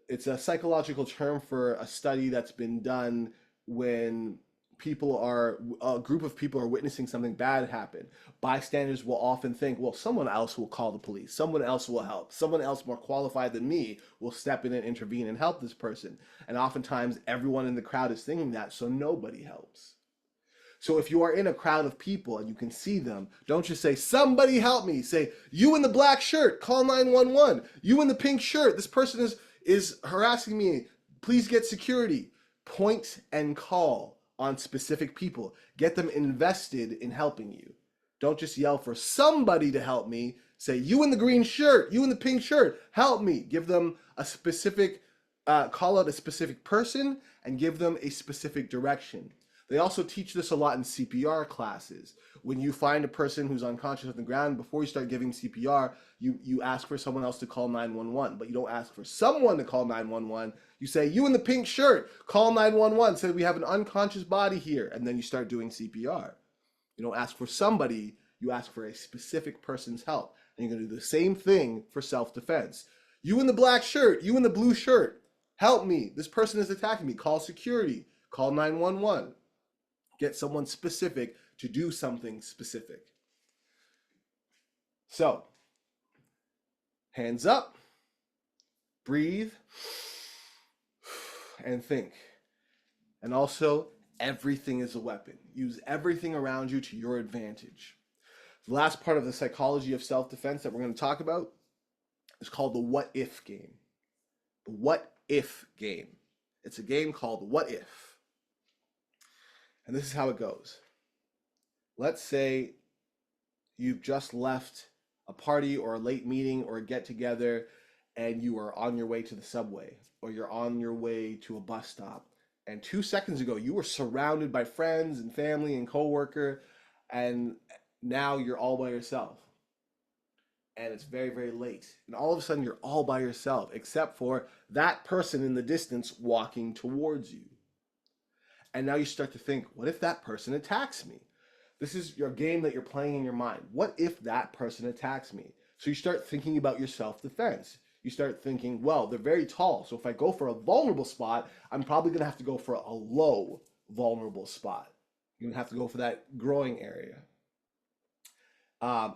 It's a psychological term for a study that's been done when a group of people are witnessing something bad happen. Bystanders will often think, well, someone else will call the police, someone else will help, someone else more qualified than me will step in and intervene and help this person. And oftentimes everyone in the crowd is thinking that, so nobody helps. So if you are in a crowd of people and you can see them, don't just say, somebody help me. Say, you in the black shirt, call 911. You in the pink shirt, this person is harassing me, please get security. Point and call on specific people. Get them invested in helping you. Don't just yell for somebody to help me. Say, you in the green shirt, you in the pink shirt, help me. Give them a specific, call out a specific person and give them a specific direction. They also teach this a lot in CPR classes. When you find a person who's unconscious on the ground, before you start giving CPR, you ask for someone else to call 911, but you don't ask for someone to call 911. You say, you in the pink shirt, call 911. Say, we have an unconscious body here, and then you start doing CPR. You don't ask for somebody, you ask for a specific person's help. And you're gonna do the same thing for self-defense. You in the black shirt, you in the blue shirt, help me. This person is attacking me. Call security, call 911. Get someone specific to do something specific. So, hands up, breathe, and think. And also, everything is a weapon. Use everything around you to your advantage. The last part of the psychology of self-defense that we're going to talk about is called the what if game. The what if game. It's a game called What If. And this is how it goes. Let's say you've just left a party or a late meeting or a get-together and you are on your way to the subway or you're on your way to a bus stop. And 2 seconds ago, you were surrounded by friends and family and coworker, and now you're all by yourself. And it's very, very late. And all of a sudden, you're all by yourself, except for that person in the distance walking towards you. And now you start to think, what if that person attacks me? This is your game that you're playing in your mind. What if that person attacks me? So you start thinking about your self-defense. You start thinking, well, they're very tall. So if I go for a vulnerable spot, I'm probably going to have to go for a low vulnerable spot. You're going to have to go for that growing area.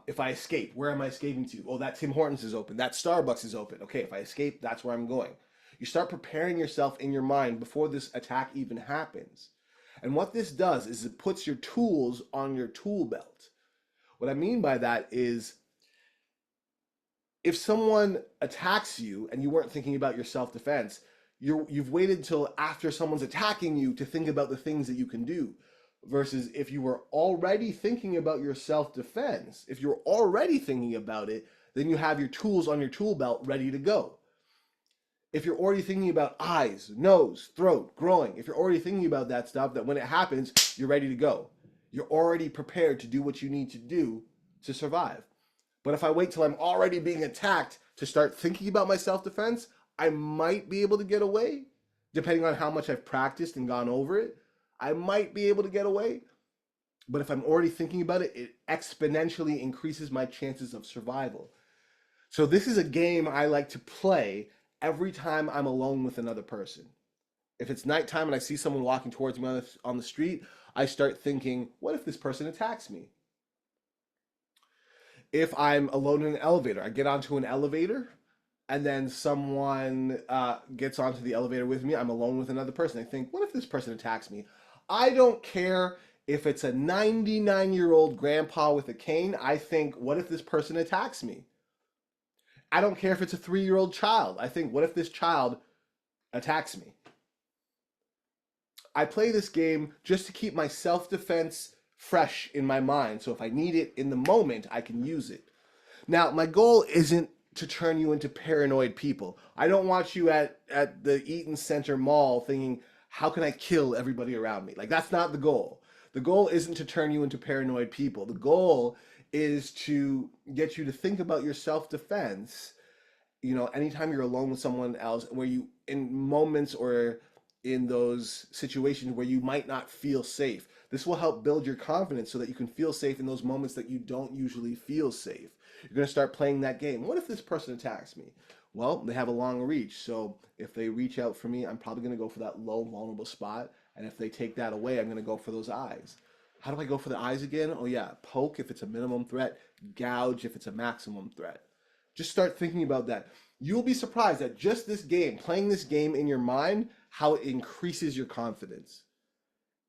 If I escape, where am I escaping to? Oh, that Tim Hortons is open. That Starbucks is open. Okay, if I escape, that's where I'm going. You start preparing yourself in your mind before this attack even happens. And what this does is it puts your tools on your tool belt. What I mean by that is if someone attacks you and you weren't thinking about your self-defense, you've waited till after someone's attacking you to think about the things that you can do. Versus if you were already thinking about your self-defense, if you're already thinking about it, then you have your tools on your tool belt ready to go. If you're already thinking about eyes, nose, throat, groin, if you're already thinking about that stuff, that when it happens, you're ready to go. You're already prepared to do what you need to do to survive. But if I wait till I'm already being attacked to start thinking about my self-defense, I might be able to get away, depending on how much I've practiced and gone over it. I might be able to get away. But if I'm already thinking about it, it exponentially increases my chances of survival. So this is a game I like to play every time I'm alone with another person. If it's nighttime and I see someone walking towards me on the street, I start thinking, what if this person attacks me? If I'm alone in an elevator, I get onto an elevator and then someone gets onto the elevator with me, I'm alone with another person. I think, what if this person attacks me? I don't care if it's a 99-year-old grandpa with a cane. I think, what if this person attacks me? I don't care if it's a 3-year-old child. I think, what if this child attacks me? I play this game just to keep my self-defense fresh in my mind. So if I need it in the moment, I can use it. Now, my goal isn't to turn you into paranoid people. I don't want you at the Eaton Center Mall thinking, how can I kill everybody around me? Like, that's not the goal. The goal isn't to turn you into paranoid people. The goal is to get you to think about your self-defense, anytime you're alone with someone else, where you, in moments or in those situations where you might not feel safe. This will help build your confidence so that you can feel safe in those moments that you don't usually feel safe. You're going to start playing that game. What if this person attacks me? Well, they have a long reach. So if they reach out for me, I'm probably going to go for that low, vulnerable spot. And if they take that away, I'm going to go for those eyes. How do I go for the eyes again? Oh, yeah. Poke if it's a minimum threat, gouge if it's a maximum threat. Just start thinking about that. You'll be surprised at just this game, playing this game in your mind, how it increases your confidence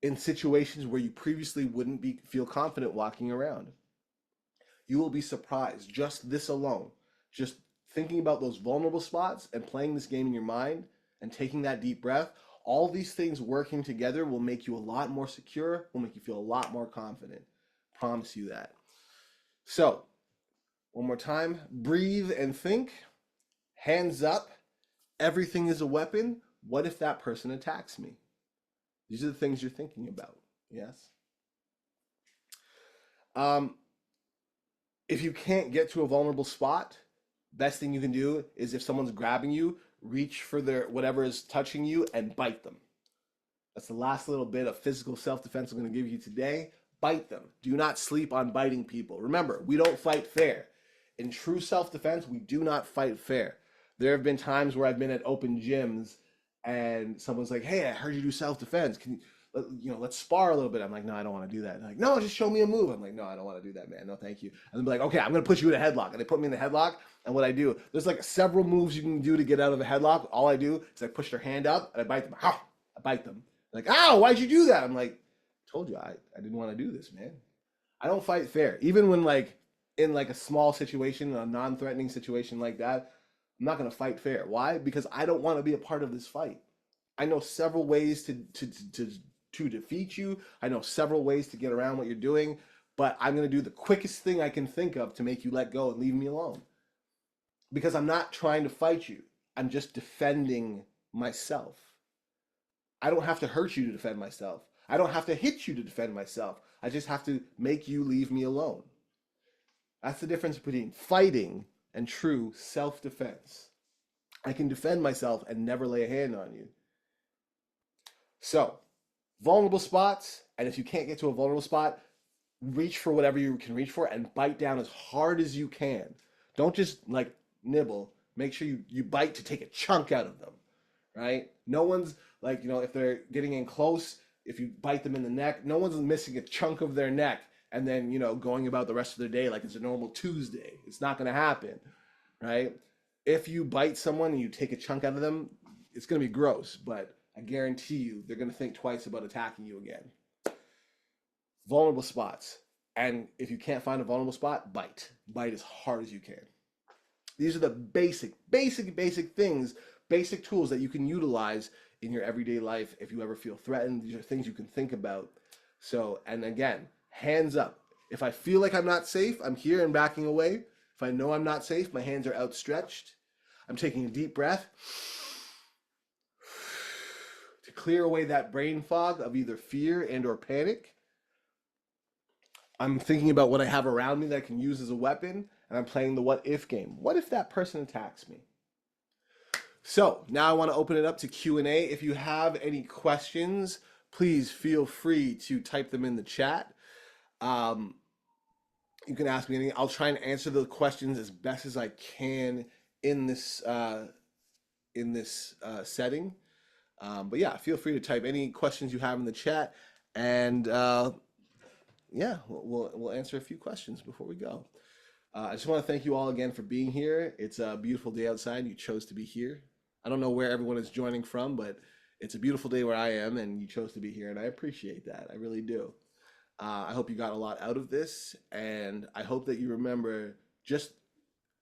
in situations where you previously wouldn't feel confident walking around. You will be surprised, just this alone, just thinking about those vulnerable spots and playing this game in your mind and taking that deep breath. All these things working together will make you a lot more secure, will make you feel a lot more confident. Promise you that. So, one more time, breathe and think. Hands up. Everything is a weapon. What if that person attacks me? These are the things you're thinking about. Yes. If you can't get to a vulnerable spot, best thing you can do is, if someone's grabbing you, reach for their whatever is touching you and bite them. That's the last little bit of physical self-defense I'm going to give you today. Bite them. Do not sleep on biting people. Remember, we don't fight fair. In true self-defense, we do not fight fair. There have been times where I've been at open gyms and someone's like, "Hey, I heard you do self-defense. Can let's spar a little bit." I'm like, "No, I don't want to do that." And they're like, "No, just show me a move." I'm like, "No, I don't want to do that, man. No, thank you." And they're like, "Okay, I'm gonna put you in a headlock." And they put me in the headlock. And what I do, there's like several moves you can do to get out of a headlock. All I do is I push their hand up and I bite them. Ow! I bite them. They're like, "Ow! Why'd you do that?" I'm like, "Told you, I didn't want to do this, man." I don't fight fair, even when in a small situation, a non-threatening situation like that. I'm not gonna fight fair. Why? Because I don't want to be a part of this fight. I know several ways to defeat you. I know several ways to get around what you're doing, but I'm going to do the quickest thing I can think of to make you let go and leave me alone. Because I'm not trying to fight you. I'm just defending myself. I don't have to hurt you to defend myself. I don't have to hit you to defend myself. I just have to make you leave me alone. That's the difference between fighting and true self-defense. I can defend myself and never lay a hand on you. So, vulnerable spots, and if you can't get to a vulnerable spot, reach for whatever you can reach for and bite down as hard as you can. Don't just nibble. Make sure you bite to take a chunk out of them, right? No one's if they're getting in close, if you bite them in the neck, no one's missing a chunk of their neck and then, going about the rest of their day like it's a normal Tuesday. It's not going to happen, right? If you bite someone and you take a chunk out of them, it's going to be gross, but I guarantee you they're going to think twice about attacking you again. Vulnerable spots. And if you can't find a vulnerable spot, bite. Bite as hard as you can. These are the basic things, basic tools that you can utilize in your everyday life if you ever feel threatened. These are things you can think about. So, and again, hands up. If I feel like I'm not safe, I'm here and backing away. If I know I'm not safe, my hands are outstretched. I'm taking a deep breath to clear away that brain fog of either fear and or panic. I'm thinking about what I have around me that I can use as a weapon, and I'm playing the what if game. What if that person attacks me? So now I want to open it up to Q&A. If you have any questions, please feel free to type them in the chat. You can ask me anything. I'll try and answer the questions as best as I can in this setting. But yeah, feel free to type any questions you have in the chat, and yeah, we'll answer a few questions before we go. I just want to thank you all again for being here. It's a beautiful day outside. You chose to be here. I don't know where everyone is joining from, but it's a beautiful day where I am, and you chose to be here, and I appreciate that. I really do. I hope you got a lot out of this, and I hope that you remember just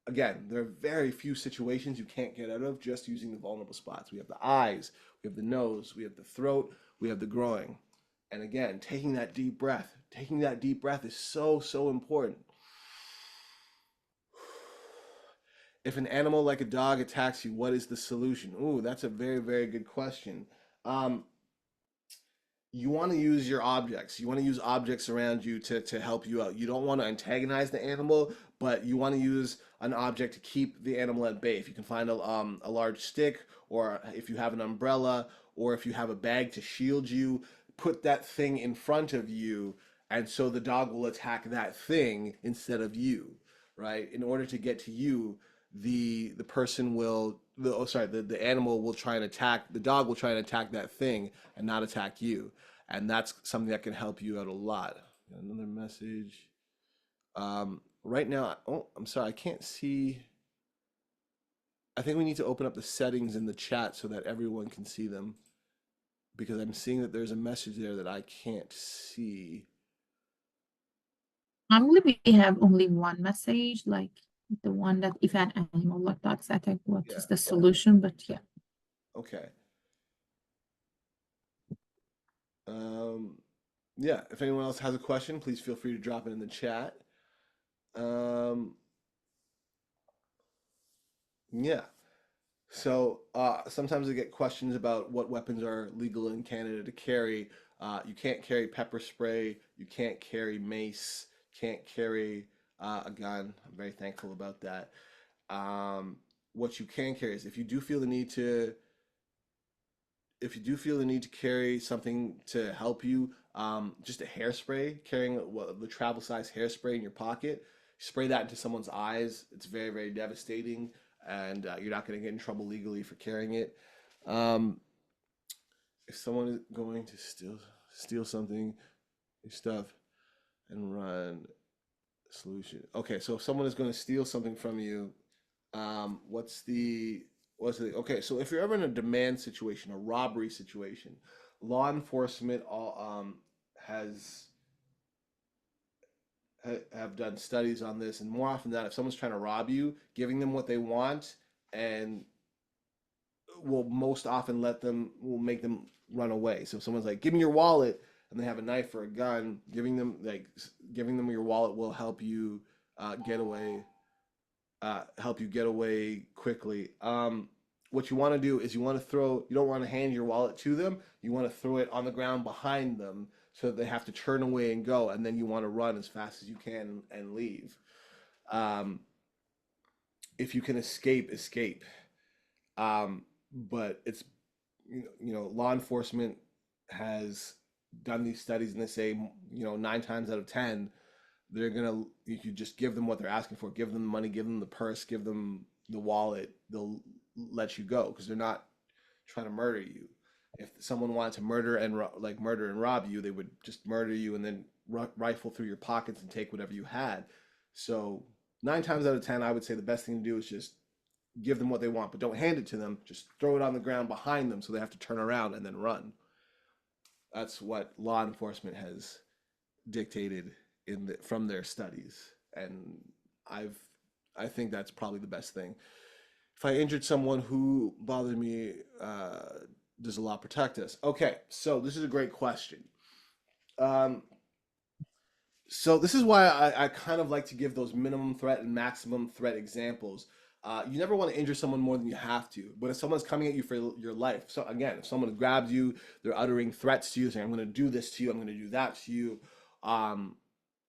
again, there are very few situations you can't get out of just using the vulnerable spots. We have the eyes, we have the nose, we have the throat, we have the groin. And again, taking that deep breath is so, so important. If an animal like a dog attacks you, what is the solution? Ooh, that's a very, very good question. Um, you want to use your objects. You want to use objects around you to help you out. You don't want to antagonize the animal, but you want to use an object to keep the animal at bay. If you can find a large stick, or if you have an umbrella, or if you have a bag to shield you, put that thing in front of you, and so the dog will attack that thing instead of you, right? In order to get to you, the person will the oh sorry the animal will try and attack the dog will try and attack that thing and not attack you, and that's something that can help you out a lot. Another message. Right now, oh, I'm sorry, I can't see. I think we need to open up the settings in the chat so that everyone can see them because I'm seeing that there's a message there that I can't see. Normally, we have only one message, like the one that if an animal like dogs attack, what Yeah. is the solution? But yeah. Okay. Yeah, if anyone else has a question, please feel free to drop it in the chat. Um, yeah. So sometimes I get questions about what weapons are legal in Canada to carry. You can't carry pepper spray. You can't carry mace. Can't carry a gun. I'm very thankful about that. What you can carry is if you do feel the need to carry something to help you, just a hairspray, carrying the travel size hairspray in your pocket, spray that into someone's eyes. It's very, very devastating, and you're not going to get in trouble legally for carrying it. Um, if someone is going to steal something, your stuff, and run, solution. Okay, so if someone is going to steal something from you, what's the okay? So if you're ever in a demand situation, a robbery situation, law enforcement all has have done studies on this, and more often than not, if someone's trying to rob you, giving them what they want and will most often will make them run away. So if someone's like, "Give me your wallet," and they have a knife or a gun, giving them your wallet will get away help you get away quickly. What you want to do is you don't want to hand your wallet to them. You want to throw it on the ground behind them so that they have to turn away and go, and then you want to run as fast as you can and leave. Um, if you can escape, escape. But it's law enforcement has done these studies and they say 9 times out of 10 if you just give them what they're asking for, give them the money, give them the purse, give them the wallet, they'll let you go because they're not trying to murder you. If someone wanted to murder and rob you, they would just murder you and then rifle through your pockets and take whatever you had. So 9 times out of 10, I would say the best thing to do is just give them what they want, but don't hand it to them. Just throw it on the ground behind them so they have to turn around and then run. That's what law enforcement has dictated from their studies, and I've I think that's probably the best thing. If I injured someone who bothered me, does the law protect us? Okay, so this is a great question. Um, so this is why I kind of like to give those minimum threat and maximum threat examples. You never want to injure someone more than you have to, but if someone's coming at you for your life, so again, if someone grabs you, they're uttering threats to you, saying, "I'm going to do this to you, I'm going to do that to you," um,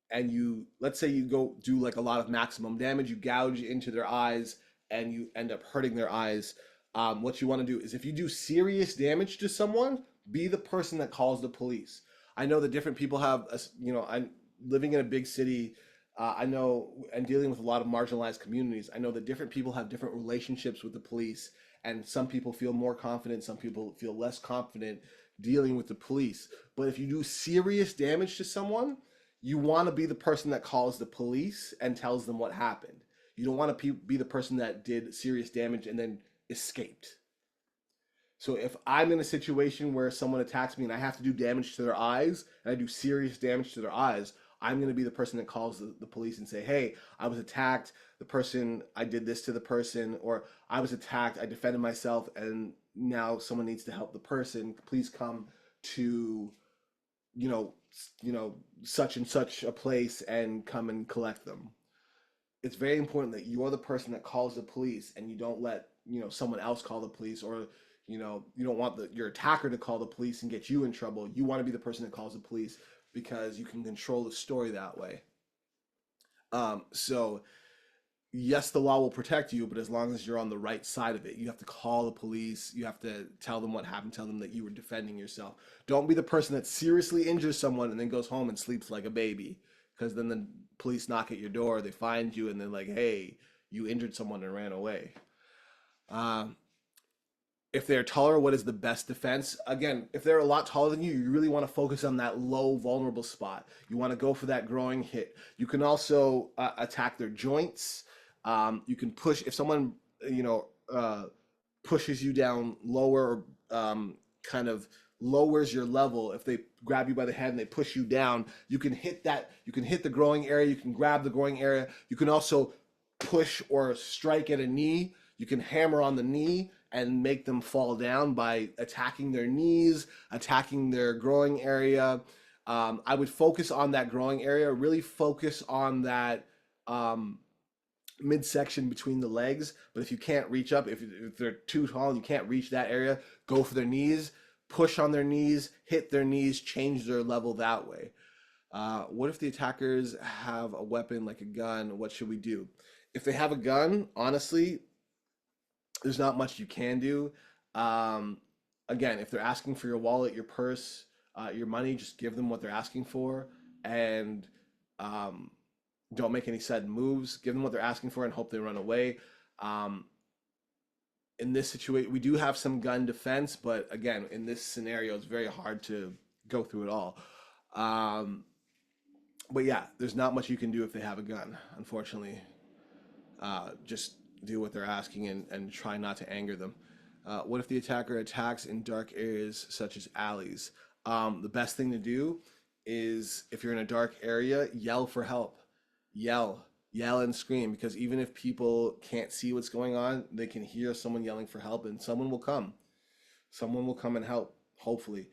and let's say you go do like a lot of maximum damage, you gouge into their eyes, and you end up hurting their eyes. What you want to do is if you do serious damage to someone, be the person that calls the police. I know that different people I'm living in a big city. I know, and dealing with a lot of marginalized communities, I know that different people have different relationships with the police, and some people feel more confident, some people feel less confident dealing with the police. But if you do serious damage to someone, you want to be the person that calls the police and tells them what happened. You don't want to be the person that did serious damage and then escaped. So if I'm in a situation where someone attacks me and I have to do damage to their eyes and I do serious damage to their eyes, I'm going to be the person that calls the police and say, hey, I was attacked. The person, I did this to the person, or I was attacked. I defended myself, and now someone needs to help the person. Please come to, you know, such and such a place and come and collect them. It's very important that you're the person that calls the police, and you don't let, someone else call the police, or you don't want your attacker to call the police and get you in trouble. You want to be the person that calls the police because you can control the story that way. So yes, the law will protect you, but as long as you're on the right side of it, you have to call the police. You have to tell them what happened, tell them that you were defending yourself. Don't be the person that seriously injures someone and then goes home and sleeps like a baby, because then the police knock at your door, they find you, and they're like, hey, you injured someone and ran away. Um, if they're taller, what is the best defense? Again, if they're a lot taller than you, you really want to focus on that low, vulnerable spot. You want to go for that growing hit. You can also attack their joints. You can push if someone pushes you down lower, or kind of lowers your level. If they grab you by the head and they push you down, you can hit that. You can hit the growing area. You can grab the growing area. You can also push or strike at a knee. You can hammer on the knee and make them fall down by attacking their knees, attacking their growing area. I would focus on that growing area, really focus on that midsection between the legs. But if you can't reach up, if they're too tall and you can't reach that area, go for their knees, push on their knees, hit their knees, change their level that way. What if the attackers have a weapon like a gun? What should we do? If they have a gun, honestly, there's not much you can do. Um, Again, if they're asking for your wallet, your purse, your money, just give them what they're asking for, and um, don't make any sudden moves. Give them what they're asking for and hope they run away. Um, in this situation, we do have some gun defense, but again, in this scenario, it's very hard to go through it all. Um, but yeah, there's not much you can do if they have a gun, unfortunately. Just do what they're asking, and try not to anger them. What if the attacker attacks in dark areas such as alleys? The best thing to do is, if you're in a dark area, yell for help. Yell and scream, because even if people can't see what's going on, they can hear someone yelling for help, and someone will come. Someone will come and help, hopefully.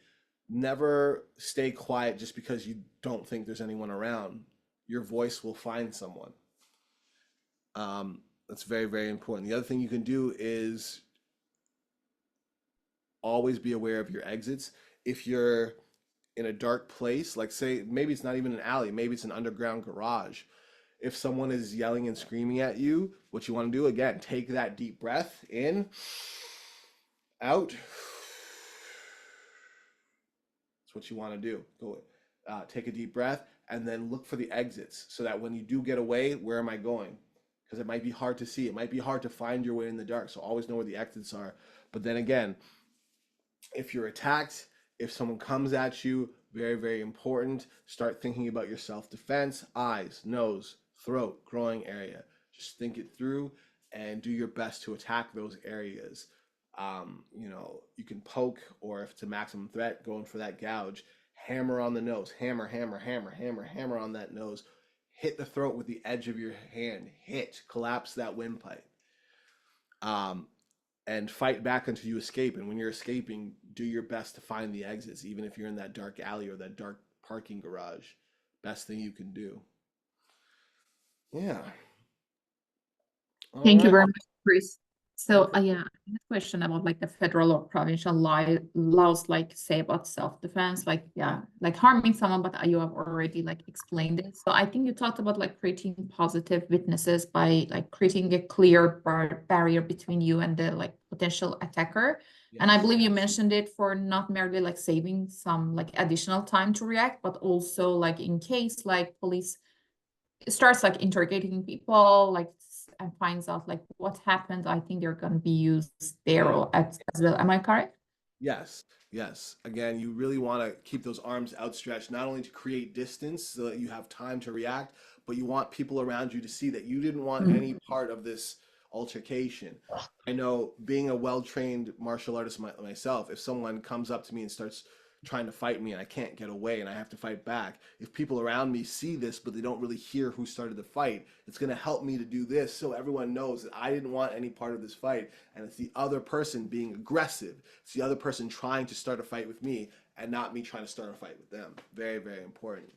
Never stay quiet just because you don't think there's anyone around. Your voice will find someone. That's very, very important. The other thing you can do is always be aware of your exits. If you're in a dark place, like say maybe it's not even an alley, maybe it's an underground garage. If someone is yelling and screaming at you, what you want to do, again, take that deep breath in, out. That's what you want to do. Go, take a deep breath, and then look for the exits, so that when you do get away, where am I going? Because it might be hard to see. It might be hard to find your way in the dark. So always know where the exits are. But then again, if you're attacked, if someone comes at you, very, very important, start thinking about your self-defense, eyes, nose, throat, growing area. Just think it through and do your best to attack those areas. You can poke, or if it's a maximum threat, going for that gouge. Hammer on the nose. Hammer, hammer, hammer, hammer, hammer on that nose. Hit the throat with the edge of your hand. Collapse that windpipe. Um, and fight back until you escape. And when you're escaping, do your best to find the exits, even if you're in that dark alley or that dark parking garage. Best thing you can do. Yeah. All Thank you right. very much, Chris. So, Okay. yeah, I have a question about like the federal or provincial laws, like say about self-defense, like, yeah, like harming someone, but you have already like explained it. So I think you talked about like creating positive witnesses by like creating a clear barrier between you and the like potential attacker. And I Yes. believe you mentioned it for not merely like saving some like additional time to react, but also like in case like police starts like interrogating people, like and finds out like what happened, I think they're going to be used there Mm. as well. Am I correct? Yes, yes. Again, you really want to keep those arms outstretched, not only to create distance so that you have time to react, but you want people around you to see that you didn't want Mm. any part of this altercation. I know, being a well-trained martial artist myself, if someone comes up to me and starts trying to fight me and I can't get away and I have to fight back. If people around me see this, but they don't really hear who started the fight, it's going to help me to do this so everyone knows that I didn't want any part of this fight. And it's the other person being aggressive. It's the other person trying to start a fight with me and not me trying to start a fight with them. Very, very important.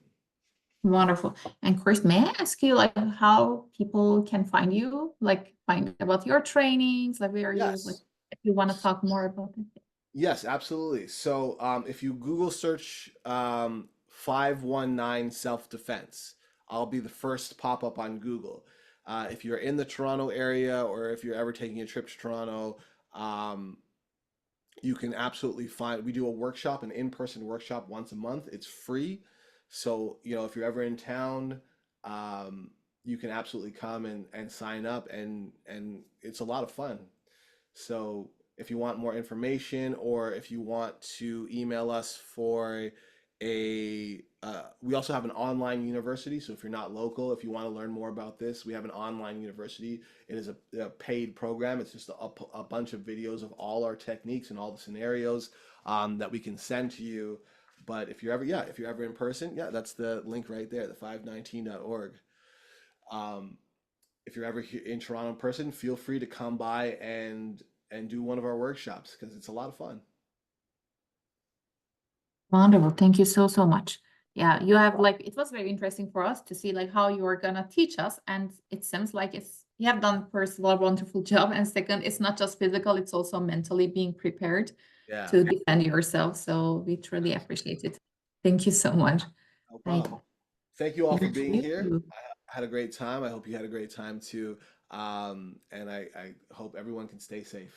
Wonderful. And Chris, may I ask you like how people can find you, like find about your trainings, like where you like Yes. if you want to talk more about it? Yes, absolutely. So if you Google search 519 self-defense, I'll be the first pop up on Google. If you're in the Toronto area or if you're ever taking a trip to Toronto, um, you can absolutely find, we do a workshop, an in-person workshop once a month. It's free. So, if you're ever in town, you can absolutely come and sign up and it's a lot of fun. So if you want more information or if you want to email us for we also have an online university. So if you're not local, if you want to learn more about this, we have an online university. It is a paid program. It's just a bunch of videos of all our techniques and all the scenarios that we can send to you. But if you're ever in person, that's the link right there, the 519.org. If you're ever here in Toronto in person, feel free to come by and do one of our workshops because it's a lot of fun. Wonderful. Thank you so, so much. Yeah, you have like it was very interesting for us to see like how you are gonna teach us. And it seems like it's you have done first of all a wonderful job. And second, it's not just physical, it's also mentally being prepared Yeah, to defend yourself. So we truly appreciate it. Thank you so much. no I problem. Thank you all for thank being here. you. I had a great time. I hope you had a great time too. And I hope everyone can stay safe.